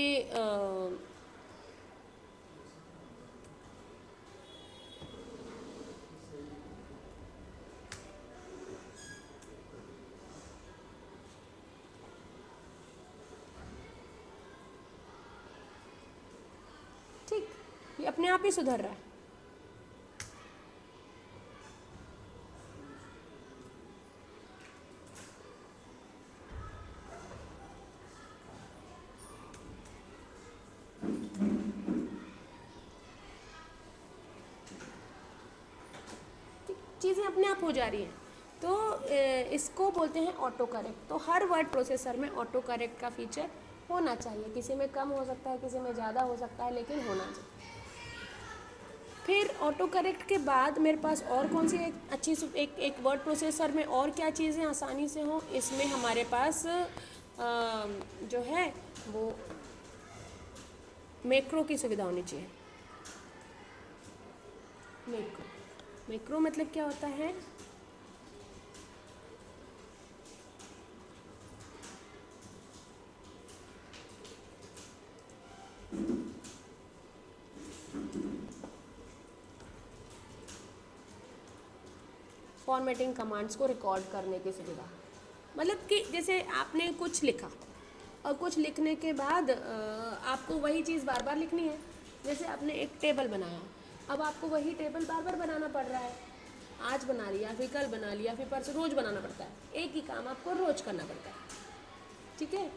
ठीक, ये अपने आप ही सुधर रहा है। चीज़ें अपने आप हो जा रही हैं, तो इसको बोलते हैं ऑटो करेक्ट। तो हर वर्ड प्रोसेसर में ऑटो करेक्ट का फीचर होना चाहिए, किसी में कम हो सकता है, किसी में ज़्यादा हो सकता है, लेकिन होना चाहिए। फिर ऑटो करेक्ट के बाद मेरे पास और कौन सी एक वर्ड प्रोसेसर में और क्या चीज़ें आसानी से हों, इसमें हमारे पास जो है वो मैक्रो की सुविधा होनी चाहिए। मैक्रो मतलब क्या होता है? फॉर्मेटिंग कमांड्स को रिकॉर्ड करने की सुविधा। मतलब कि जैसे आपने कुछ लिखा और कुछ लिखने के बाद आपको वही चीज़ बार बार लिखनी है। जैसे आपने एक टेबल बनाया, अब आपको वही टेबल बार बार बनाना पड़ रहा है, आज बना लिया, फिर कल बना लिया, फिर परसों, रोज़ बनाना पड़ता है। एक ही काम आपको रोज़ करना पड़ता है। ठीक है,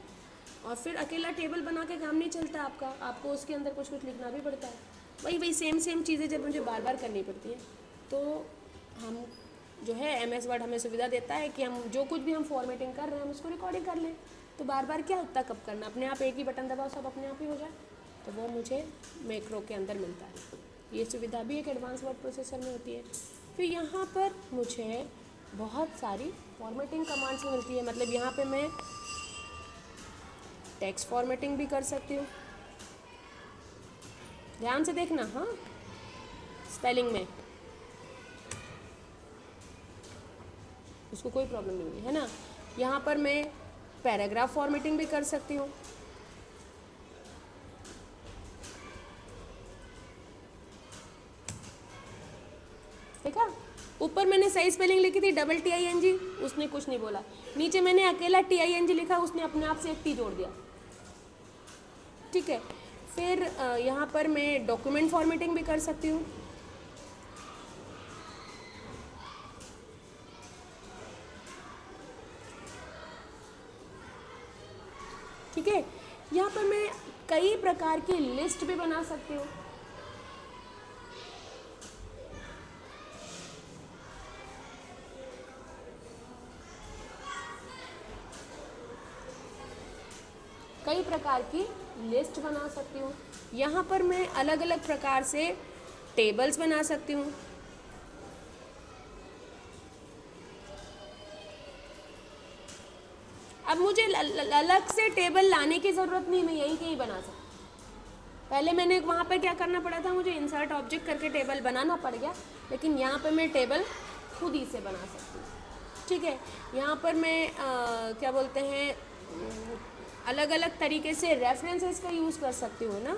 और फिर अकेला टेबल बना के काम नहीं चलता आपका, आपको उसके अंदर कुछ कुछ लिखना भी पड़ता है। वही सेम चीज़ें जब मुझे बार बार करनी पड़ती हैं, तो हम जो है MS वर्ड हमें सुविधा देता है कि हम जो कुछ भी हम फॉर्मेटिंग कर रहे हैं हम उसको रिकॉर्डिंग कर लें। तो बार बार क्या होता कब करना, अपने आप एक ही बटन दबाओ, सब अपने आप ही हो जाए, तो वो मुझे मैक्रो के अंदर मिलता है। ये सुविधा भी एक एडवांस वर्ड प्रोसेसर में होती है। फिर यहाँ पर मुझे बहुत सारी फॉर्मेटिंग कमांड्स मिलती है। मतलब यहाँ पे मैं टेक्स्ट फॉर्मेटिंग भी कर सकती हूँ, ध्यान से देखना, हाँ, स्पेलिंग में उसको कोई प्रॉब्लम नहीं है ना। यहाँ पर मैं पैराग्राफ फॉर्मेटिंग भी कर सकती हूँ। देखा, ऊपर मैंने सही स्पेलिंग लिखी थी TING, उसने कुछ नहीं बोला। नीचे मैंने अकेला TING लिखा, उसने अपने आप से एक टी जोड़ दिया। ठीक है, फिर यहाँ पर मैं डॉक्यूमेंट फॉर्मेटिंग भी कर सकती हूँ। ठीक है, यहाँ पर मैं कई प्रकार की लिस्ट भी बना सकती हूँ। कई प्रकार की लिस्ट बना सकती हूँ। यहाँ पर मैं अलग अलग प्रकार से टेबल्स बना सकती हूँ। अब मुझे अलग से टेबल लाने की ज़रूरत नहीं, मैं यहीं कहीं बना सकती। पहले मैंने वहाँ पर क्या करना पड़ा था, मुझे इंसर्ट ऑब्जेक्ट करके टेबल बनाना पड़ गया, लेकिन यहाँ पे मैं टेबल खुद ही से बना सकती हूँ। ठीक है, यहाँ पर मैं क्या बोलते हैं, अलग अलग तरीके से रेफरेंसेस का यूज़ कर सकती हूँ ना।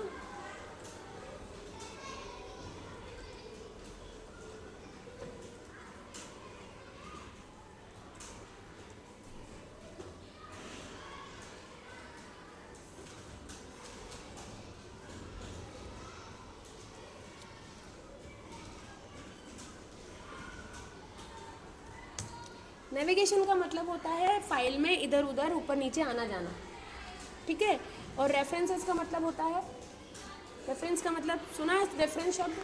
नेविगेशन का मतलब होता है फाइल में इधर उधर ऊपर नीचे आना जाना, ठीक है। और रेफरेंसेस का मतलब होता है, रेफरेंस का मतलब सुना है रेफरेंस शब्द,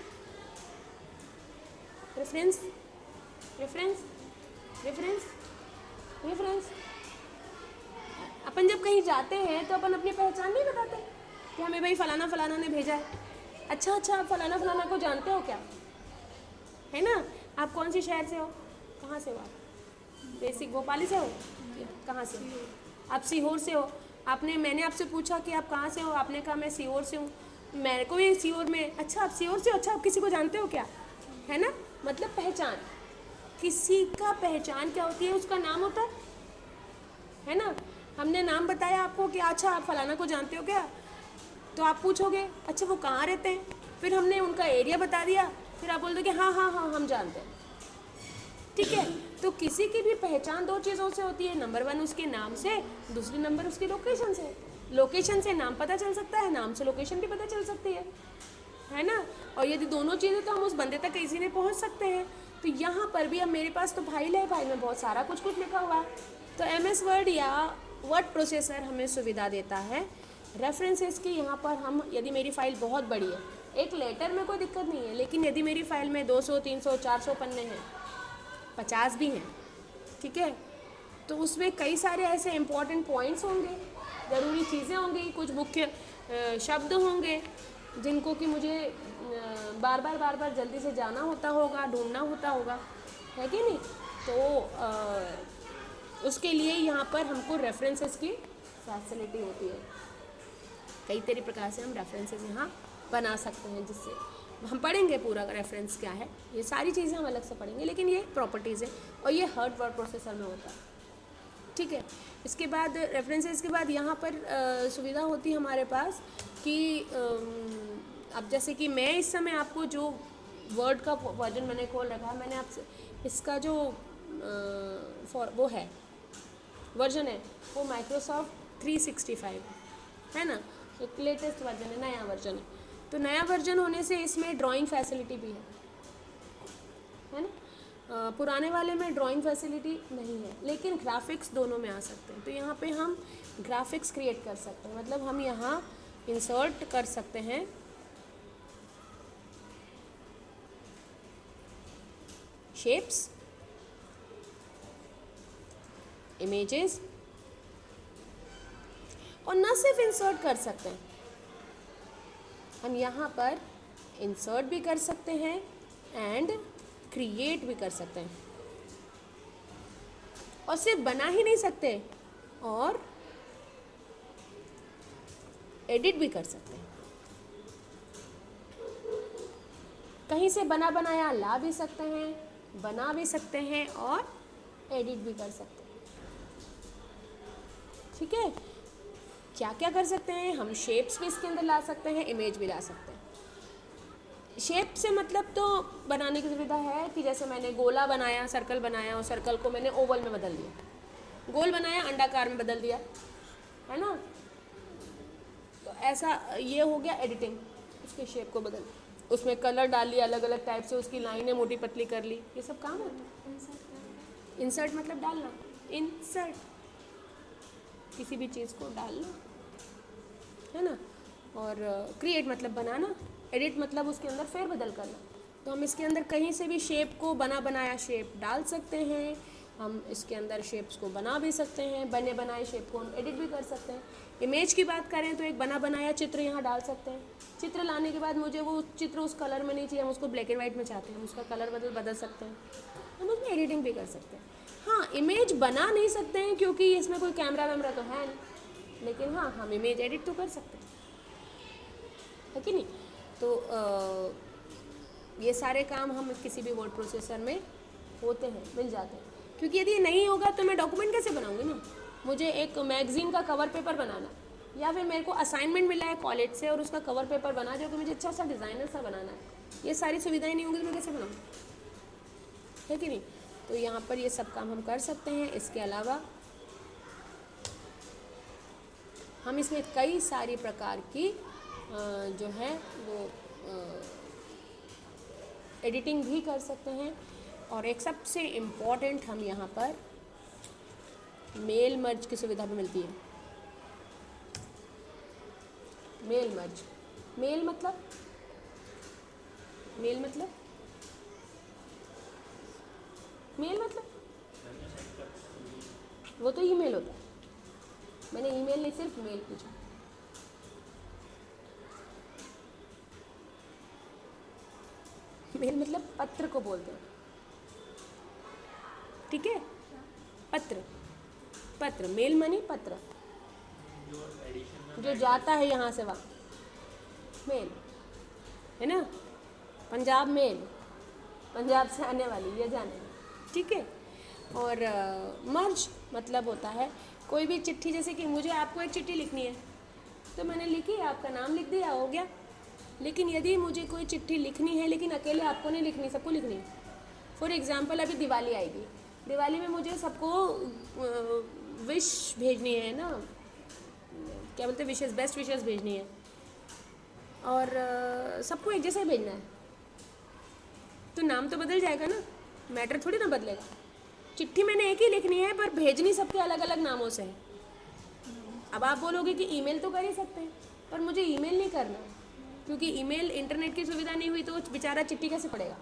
रेफरेंस रेफरेंस रेफरेंस रेफरेंस। अपन जब कहीं जाते हैं तो अपन अपनी पहचान नहीं बताते कि हमें भाई फलाना फलाना ने भेजा है। अच्छा अच्छा, आप फलाना फलाना को जानते हो क्या, है ना। आप कौन सी शहर से हो, कहाँ से हो आप, बेसिक भोपाली से हो, कहाँ से, आप सीहोर से हो। मैंने आपसे पूछा कि आप कहाँ से हो, आपने कहा मैं सीहोर से हूँ, मेरे को भी सीहोर में, अच्छा आप सीहोर से हो, अच्छा आप किसी को जानते हो क्या, है ना। मतलब पहचान, किसी का पहचान क्या होती है, उसका नाम होता है ना। हमने नाम बताया आपको कि अच्छा आप फलाना को जानते हो क्या, तो आप पूछोगे अच्छा वो कहाँ रहते हैं, फिर हमने उनका एरिया बता दिया, फिर आप बोल दो कि हाँ हाँ हाँ हम जानते हैं, ठीक है। तो किसी की भी पहचान दो चीज़ों से होती है, नंबर 1 उसके नाम से, दूसरी नंबर उसकी लोकेशन से। लोकेशन से नाम पता चल सकता है, नाम से लोकेशन भी पता चल सकती है ना। और यदि दोनों चीज़ें तो हम उस बंदे तक इजीली पहुंच सकते हैं। तो यहाँ पर भी अब मेरे पास तो फाइल है, फाइल में बहुत सारा कुछ कुछ लिखा हुआ है। तो MS वर्ड या वर्ड प्रोसेसर हमें सुविधा देता है रेफरेंसेस की। यहाँ पर हम, यदि मेरी फाइल बहुत बड़ी है, एक लेटर में कोई दिक्कत नहीं है, लेकिन यदि मेरी फाइल में 200 300 400 पन्ने हैं, 50 भी हैं, ठीक है, तो उसमें कई सारे ऐसे इम्पॉर्टेंट पॉइंट्स होंगे, ज़रूरी चीज़ें होंगी, कुछ मुख्य शब्द होंगे जिनको कि मुझे बार बार जल्दी से जाना होता होगा, ढूंढना होता होगा, है कि नहीं। तो उसके लिए यहाँ पर हमको रेफरेंसेस की फैसिलिटी होती है। कई तरह प्रकार से हम रेफरेंसेस यहाँ बना सकते हैं, जिससे हम पढ़ेंगे पूरा रेफरेंस क्या है, ये सारी चीज़ें हम अलग से पढ़ेंगे, लेकिन ये प्रॉपर्टीज़ है और ये हर वर्ड प्रोसेसर में होता है, ठीक है। इसके बाद रेफरेंसेस के बाद यहाँ पर सुविधा होती है हमारे पास कि अब जैसे कि मैं इस समय आपको जो वर्ड का वर्जन मैंने खोल रखा है, मैंने आपसे इसका जो वो है वर्जन है वो माइक्रोसॉफ्ट 365 है ना, एक लेटेस्ट वर्जन है, नया वर्जन है। तो नया वर्जन होने से इसमें ड्राइंग फैसिलिटी भी है ना। पुराने वाले में ड्राइंग फैसिलिटी नहीं है, लेकिन ग्राफिक्स दोनों में आ सकते हैं। तो यहाँ पे हम ग्राफिक्स क्रिएट कर सकते हैं, मतलब हम यहाँ इंसर्ट कर सकते हैं शेप्स, इमेजेस, और न सिर्फ इंसर्ट कर सकते हैं, हम यहाँ पर इंसर्ट भी कर सकते हैं एंड क्रिएट भी कर सकते हैं, और सिर्फ बना ही नहीं सकते, और एडिट भी कर सकते हैं। कहीं से बना बनाया ला भी सकते हैं, बना भी सकते हैं, और एडिट भी कर सकते हैं, ठीक है। क्या क्या कर सकते हैं हम, शेप्स भी इसके अंदर ला सकते हैं, इमेज भी ला सकते हैं। शेप से मतलब तो बनाने की सुविधा है कि जैसे मैंने गोला बनाया, सर्कल बनाया, और सर्कल को मैंने ओवल में बदल दिया, गोल बनाया अंडाकार में बदल दिया, है ना। तो ऐसा ये हो गया एडिटिंग, उसके शेप को बदल, उसमें कलर डाल लिया अलग अलग टाइप से, उसकी लाइनें मोटी पतली कर ली, ये सब काम होता है। इंसर्ट मतलब डालना, इंसर्ट किसी भी चीज़ को डालना, है ना। और क्रिएट मतलब बनाना, एडिट मतलब उसके अंदर फेरबदल करना। तो हम इसके अंदर कहीं से भी शेप को, बना बनाया शेप डाल सकते हैं, हम इसके अंदर शेप्स को बना भी सकते हैं, बने बनाए शेप को हम एडिट भी कर सकते हैं। इमेज की बात करें तो एक बना बनाया चित्र यहाँ डाल सकते हैं। चित्र लाने के बाद मुझे वो चित्र उस कलर में नहीं चाहिए, हम उसको ब्लैक एंड वाइट में चाहते हैं, हम उसका कलर बदल सकते हैं, हम उसमें एडिटिंग भी कर सकते हैं। हाँ, इमेज बना नहीं सकते हैं क्योंकि इसमें कोई कैमरा वैमरा तो है नहीं, लेकिन हाँ हम इमेज एडिट तो कर सकते हैं, है कि नहीं। तो ये सारे काम हम किसी भी वर्ड प्रोसेसर में होते हैं, मिल जाते हैं। क्योंकि यदि नहीं होगा तो मैं डॉक्यूमेंट कैसे बनाऊंगी ना। मुझे एक मैगजीन का कवर पेपर बनाना, या फिर मेरे को असाइनमेंट मिला है कॉलेज से और उसका कवर पेपर बना जो कि मुझे अच्छा सा डिज़ाइनर सा बनाना है, ये सारी सुविधाएं नहीं होंगी तो मैं कैसे बनाऊँ, है कि नहीं। तो यहाँ पर ये सब काम हम कर सकते हैं। इसके अलावा हम इसमें कई सारी प्रकार की जो है वो एडिटिंग भी कर सकते हैं, और एक सबसे इम्पॉर्टेंट हम यहाँ पर मेल मर्ज की सुविधा भी मिलती है। मेल मर्ज, मेल मतलब मेल मतलब मेल मतलब वो तो ईमेल होता है। मैंने ईमेल नहीं, सिर्फ मेल पूछा। मेल मतलब पत्र को बोलते हैं, ठीक है। पत्र, पत्र, मेल मनी पत्र, जो एडिशन जो जाता है यहाँ से वहाँ, मेल है ना। पंजाब मेल, पंजाब से आने वाली या जाने वाली, ठीक है। और मर्ज मतलब होता है कोई भी चिट्ठी, जैसे कि मुझे आपको एक चिट्ठी लिखनी है तो मैंने लिखी, आपका नाम लिख दिया, हो गया। लेकिन यदि मुझे कोई चिट्ठी लिखनी है लेकिन अकेले आपको नहीं लिखनी, सबको लिखनी है। फॉर एग्जांपल अभी दिवाली आएगी, दिवाली में मुझे सबको विश भेजनी है ना, क्या बोलते हैं, विशेस, बेस्ट विशेस भेजनी है, और सबको एक जैसा ही भेजना है, तो नाम तो बदल जाएगा ना, मैटर थोड़ी ना बदलेगा। चिट्ठी मैंने एक ही लिखनी है पर भेजनी सबके अलग अलग नामों से है। अब आप बोलोगे कि ईमेल तो कर ही सकते हैं, पर मुझे ईमेल नहीं करना, क्योंकि ईमेल, इंटरनेट की सुविधा नहीं हुई तो बेचारा चिट्ठी कैसे पढ़ेगा।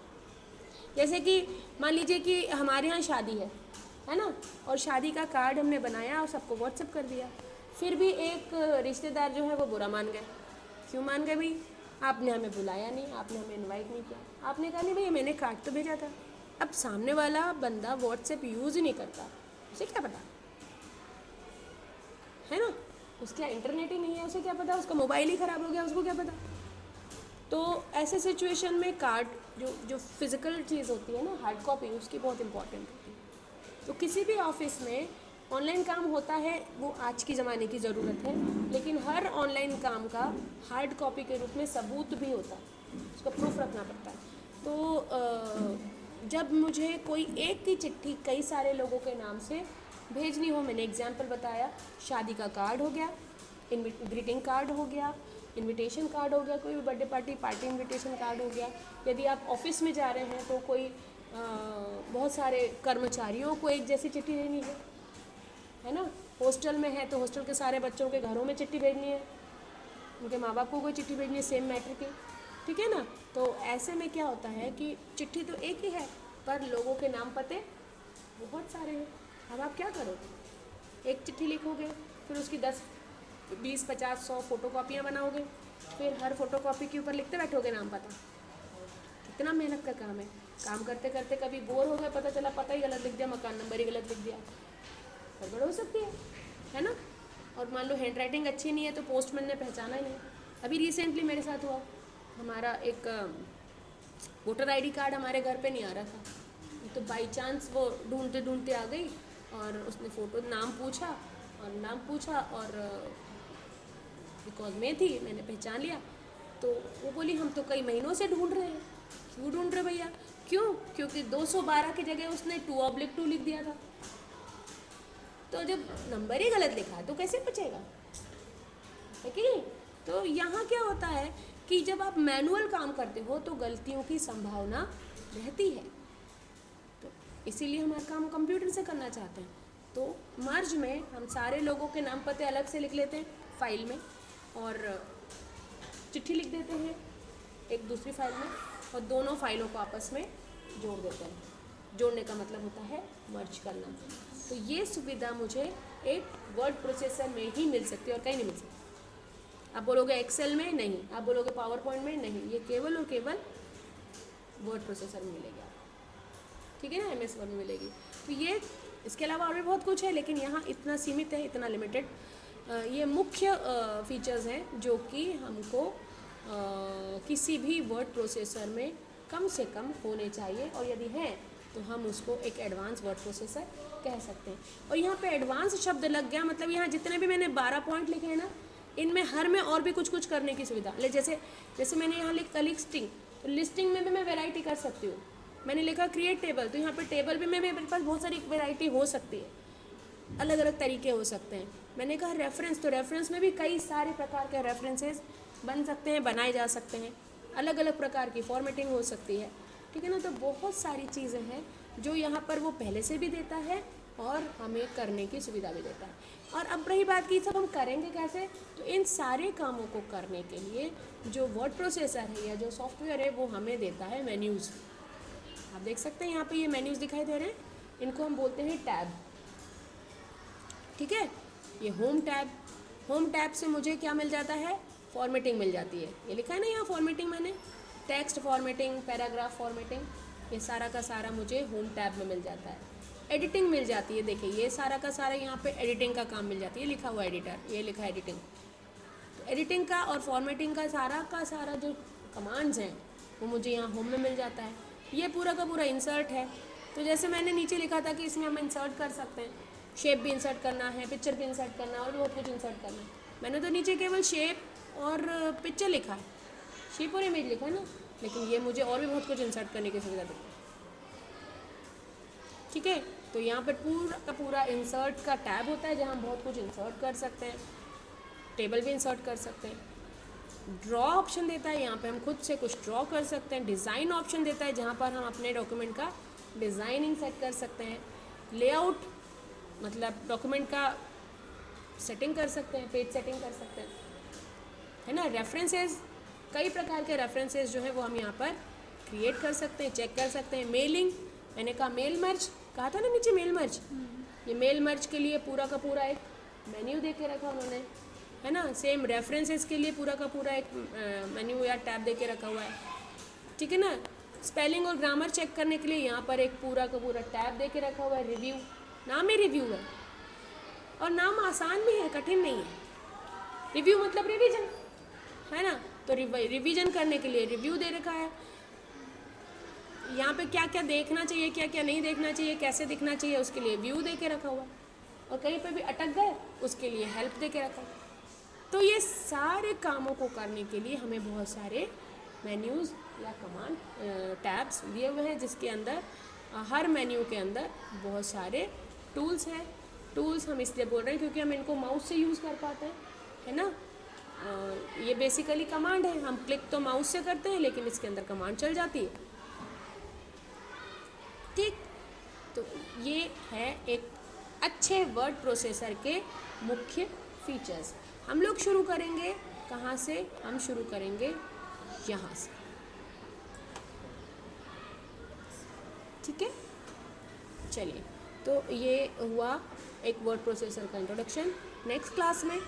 जैसे कि मान लीजिए कि हमारे यहाँ शादी है ना, और शादी का कार्ड हमने बनाया और सबको व्हाट्सएप कर दिया, फिर भी एक रिश्तेदार जो है वो बुरा मान गए। क्यों मान गए भाई? आपने हमें बुलाया नहीं, आपने हमें इनवाइट नहीं किया, आपने कहा नहीं भाई मैंने कार्ड तो भेजा था। अब सामने वाला बंदा व्हाट्सएप यूज़ ही नहीं करता, उसे क्या पता, है ना, उसके यहाँ इंटरनेट ही नहीं है, उसे क्या पता, उसका मोबाइल ही ख़राब हो गया, उसको क्या पता। तो ऐसे सिचुएशन में कार्ड जो फिज़िकल चीज़ होती है ना, हार्ड कॉपी, उसकी बहुत इंपॉर्टेंट होती है। तो किसी भी ऑफिस में ऑनलाइन काम होता है, वो आज की ज़माने की ज़रूरत है, लेकिन हर ऑनलाइन काम का हार्ड कॉपी के रूप में सबूत भी होता है, उसका प्रूफ रखना पड़ता है। तो जब मुझे कोई एक की चिट्ठी कई सारे लोगों के नाम से भेजनी हो, मैंने एग्जाम्पल बताया, शादी का कार्ड हो गया, ग्रीटिंग कार्ड हो गया, इनविटेशन कार्ड हो गया, कोई भी बर्थडे पार्टी इनविटेशन कार्ड हो गया। यदि आप ऑफिस में जा रहे हैं तो कोई बहुत सारे कर्मचारियों को एक जैसी चिट्ठी देनी है ना। हॉस्टल में है तो हॉस्टल के सारे बच्चों के घरों में चिट्ठी भेजनी है, उनके माँ बाप को कोई चिट्ठी भेजनी है सेम मैटर की, ठीक है ना। तो ऐसे में क्या होता है कि चिट्ठी तो एक ही है पर लोगों के नाम पते बहुत सारे हैं। अब आप क्या करोगे? एक चिट्ठी लिखोगे, फिर उसकी 10, 20, 50, 100 फोटो कॉपियाँ बनाओगे, फिर हर फोटो कॉपी के ऊपर लिखते बैठोगे नाम पता। कितना मेहनत का काम है। काम करते करते कभी बोर हो गए, पता चला पता ही गलत लिख दिया, मकान नंबर ही गलत लिख दिया, गड़बड़ हो सकती है ना। और मान लो हैंड राइटिंग अच्छी नहीं है तो पोस्टमैन ने पहचाना ही नहीं। अभी रिसेंटली मेरे साथ हुआ, हमारा एक वोटर आईडी कार्ड हमारे घर पे नहीं आ रहा था, तो बाई चांस वो ढूंढते ढूंढते आ गई और उसने फ़ोटो नाम पूछा और बिकॉज मैं थी, मैंने पहचान लिया। तो वो बोली हम तो कई महीनों से ढूंढ रहे हैं। क्यों ढूंढ रहे भैया? क्यों? क्योंकि 212 की जगह उसने 2/2 लिख दिया था। तो जब नंबर ही गलत लिखा तो कैसे बचेगा, है कि नहीं। तो यहाँ क्या होता है कि जब आप मैनुअल काम करते हो तो गलतियों की संभावना रहती है, तो इसीलिए हम हर काम कंप्यूटर से करना चाहते हैं। तो मर्ज में हम सारे लोगों के नाम पते अलग से लिख लेते हैं फाइल में, और चिट्ठी लिख देते हैं एक दूसरी फाइल में, और दोनों फाइलों को आपस में जोड़ देते हैं। जोड़ने का मतलब होता है मर्ज करना। तो ये सुविधा मुझे एक वर्ड प्रोसेसर में ही मिल सकती है और कहीं नहीं मिल सकती। आप बोलोगे एक्सेल में नहीं, आप बोलोगे पावर पॉइंट में नहीं, ये केवल और केवल वर्ड प्रोसेसर में मिलेगी आपको, ठीक है ना, MS वर्ड में मिलेगी। तो ये, इसके अलावा और भी बहुत कुछ है, लेकिन यहाँ इतना सीमित है, इतना लिमिटेड। ये मुख्य फीचर्स हैं जो कि हमको किसी भी वर्ड प्रोसेसर में कम से कम होने चाहिए, और यदि हैं तो हम उसको एक एडवांस वर्ड प्रोसेसर कह सकते हैं। और यहाँ पे एडवांस शब्द लग गया, मतलब यहाँ जितने भी मैंने 12 पॉइंट लिखे हैं ना, इनमें हर में और भी कुछ कुछ करने की सुविधा। जैसे मैंने यहाँ लिखा लिस्टिंग, तो लिस्टिंग में भी मैं वैरायटी कर सकती हूँ। मैंने लिखा क्रिएट टेबल, तो यहाँ पे टेबल भी मेरे पास बहुत सारी वैरायटी हो सकती है, अलग अलग तरीके हो सकते हैं। मैंने कहा रेफरेंस, तो रेफरेंस में भी कई सारे प्रकार के रेफरेंसेस बन सकते हैं, बनाए जा सकते हैं, अलग अलग प्रकार की फॉर्मेटिंग हो सकती है, ठीक है ना। तो बहुत सारी चीज़ें हैं जो यहाँ पर वो पहले से भी देता है, और हमें करने की सुविधा भी देता है। और अब रही बात कि सब हम करेंगे कैसे, तो इन सारे कामों को करने के लिए जो वर्ड प्रोसेसर है या जो सॉफ्टवेयर है वो हमें देता है मेन्यूज़। आप देख सकते हैं यहाँ पे ये मेन्यूज़ दिखाई दे रहे हैं, इनको हम बोलते हैं टैब। ठीक है, ये होम टैब, होम टैब से मुझे क्या मिल जाता है, फॉर्मेटिंग मिल जाती है। ये लिखा है ना यहाँ फॉर्मेटिंग, मैंने टेक्स्ट फॉर्मेटिंग, पैराग्राफ फॉर्मेटिंग, ये सारा का सारा मुझे होम टैब में मिल जाता है। एडिटिंग मिल जाती है, देखिए ये सारा का सारा यहाँ पे एडिटिंग का काम मिल जाती है, लिखा हुआ एडिटर, ये लिखा है एडिटिंग। तो एडिटिंग का और फॉर्मेटिंग का सारा जो कमांड्स हैं वो मुझे यहाँ होम में मिल जाता है। ये पूरा का पूरा इंसर्ट है, तो जैसे मैंने नीचे लिखा था कि इसमें हम इंसर्ट कर सकते हैं, शेप भी इंसर्ट करना है, पिक्चर भी इंसर्ट करना है और बहुत कुछ इंसर्ट करना है। मैंने तो नीचे केवल शेप और पिक्चर लिखा है, शेप और इमेज लिखा है ना, लेकिन ये मुझे और भी बहुत कुछ इंसर्ट करने की सुविधा देती है। ठीक है, तो यहाँ पर पूरा का पूरा इंसर्ट का टैब होता है जहाँ हम बहुत कुछ इंसर्ट कर सकते हैं, टेबल भी इंसर्ट कर सकते हैं। ड्रॉ ऑप्शन देता है, यहाँ पे हम खुद से कुछ ड्रॉ कर सकते हैं। डिज़ाइन ऑप्शन देता है जहाँ पर हम अपने डॉक्यूमेंट का डिज़ाइनिंग सेट कर सकते हैं। लेआउट मतलब डॉक्यूमेंट का सेटिंग कर सकते हैं, पेज सेटिंग कर सकते हैं, है ना। रेफरेंसेस, कई प्रकार के रेफरेंसेस जो है वो हम यहाँ पर क्रिएट कर सकते हैं, चेक कर सकते हैं। मेलिंग, मैंने कहा मेल मर्ज, कहा था ना नीचे मेल मर्ज, ये मेल मर्ज के लिए पूरा का पूरा एक मेन्यू दे के रखा उन्होंने, है ना। सेम रेफरेंसेस के लिए पूरा का पूरा एक मेन्यू या टैब दे के रखा हुआ है, ठीक है ना। स्पेलिंग और ग्रामर चेक करने के लिए यहाँ पर एक पूरा का पूरा टैब दे के रखा हुआ है। रिव्यू, नाम ही रिव्यू है और नाम आसान भी है, कठिन नहीं है। रिव्यू मतलब रिवीजन, है ना, तो रिवीजन करने के लिए रिव्यू दे रखा है। यहाँ पे क्या क्या देखना चाहिए, क्या क्या नहीं देखना चाहिए, कैसे दिखना चाहिए, उसके लिए व्यू दे के रखा हुआ है। और कहीं पे भी अटक गए उसके लिए हेल्प दे के रखा है। तो ये सारे कामों को करने के लिए हमें बहुत सारे मेन्यूज़ या कमांड टैब्स दिए हुए हैं, जिसके अंदर हर मेन्यू के अंदर बहुत सारे टूल्स हैं। टूल्स हम इसलिए बोल रहे हैं क्योंकि हम इनको माउस से यूज़ कर पाते हैं, है ना। ये बेसिकली कमांड है, हम क्लिक तो माउस से करते हैं लेकिन इसके अंदर कमांड चल जाती है, ठीक। तो ये है एक अच्छे वर्ड प्रोसेसर के मुख्य फीचर्स। हम लोग शुरू करेंगे कहाँ से, हम शुरू करेंगे यहाँ से, ठीक है। चलिए, तो ये हुआ एक वर्ड प्रोसेसर का इंट्रोडक्शन। नेक्स्ट क्लास में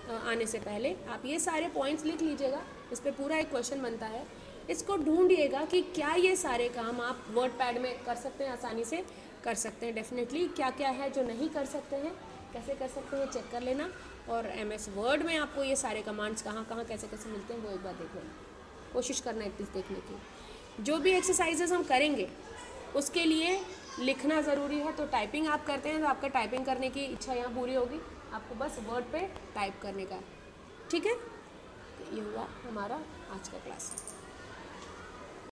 आने से पहले आप ये सारे पॉइंट्स लिख लीजिएगा, इस पर पूरा एक क्वेश्चन बनता है। इसको ढूंढिएगा कि क्या ये सारे काम आप वर्ड पैड में कर सकते हैं, आसानी से कर सकते हैं डेफिनेटली। क्या क्या है जो नहीं कर सकते हैं, कैसे कर सकते हैं, चेक कर लेना। और MS वर्ड में आपको ये सारे कमांड्स कहाँ कहाँ कैसे कैसे मिलते हैं वो एक बार देख लेना, कोशिश करना एटलीस्ट देखने की। जो भी एक्सरसाइजेस हम करेंगे उसके लिए लिखना ज़रूरी है, तो टाइपिंग आप करते हैं तो आपका टाइपिंग करने की इच्छा यहाँ पूरी होगी, आपको बस वर्ड पे टाइप करने का, ठीक है। ये हुआ हमारा आज का क्लास।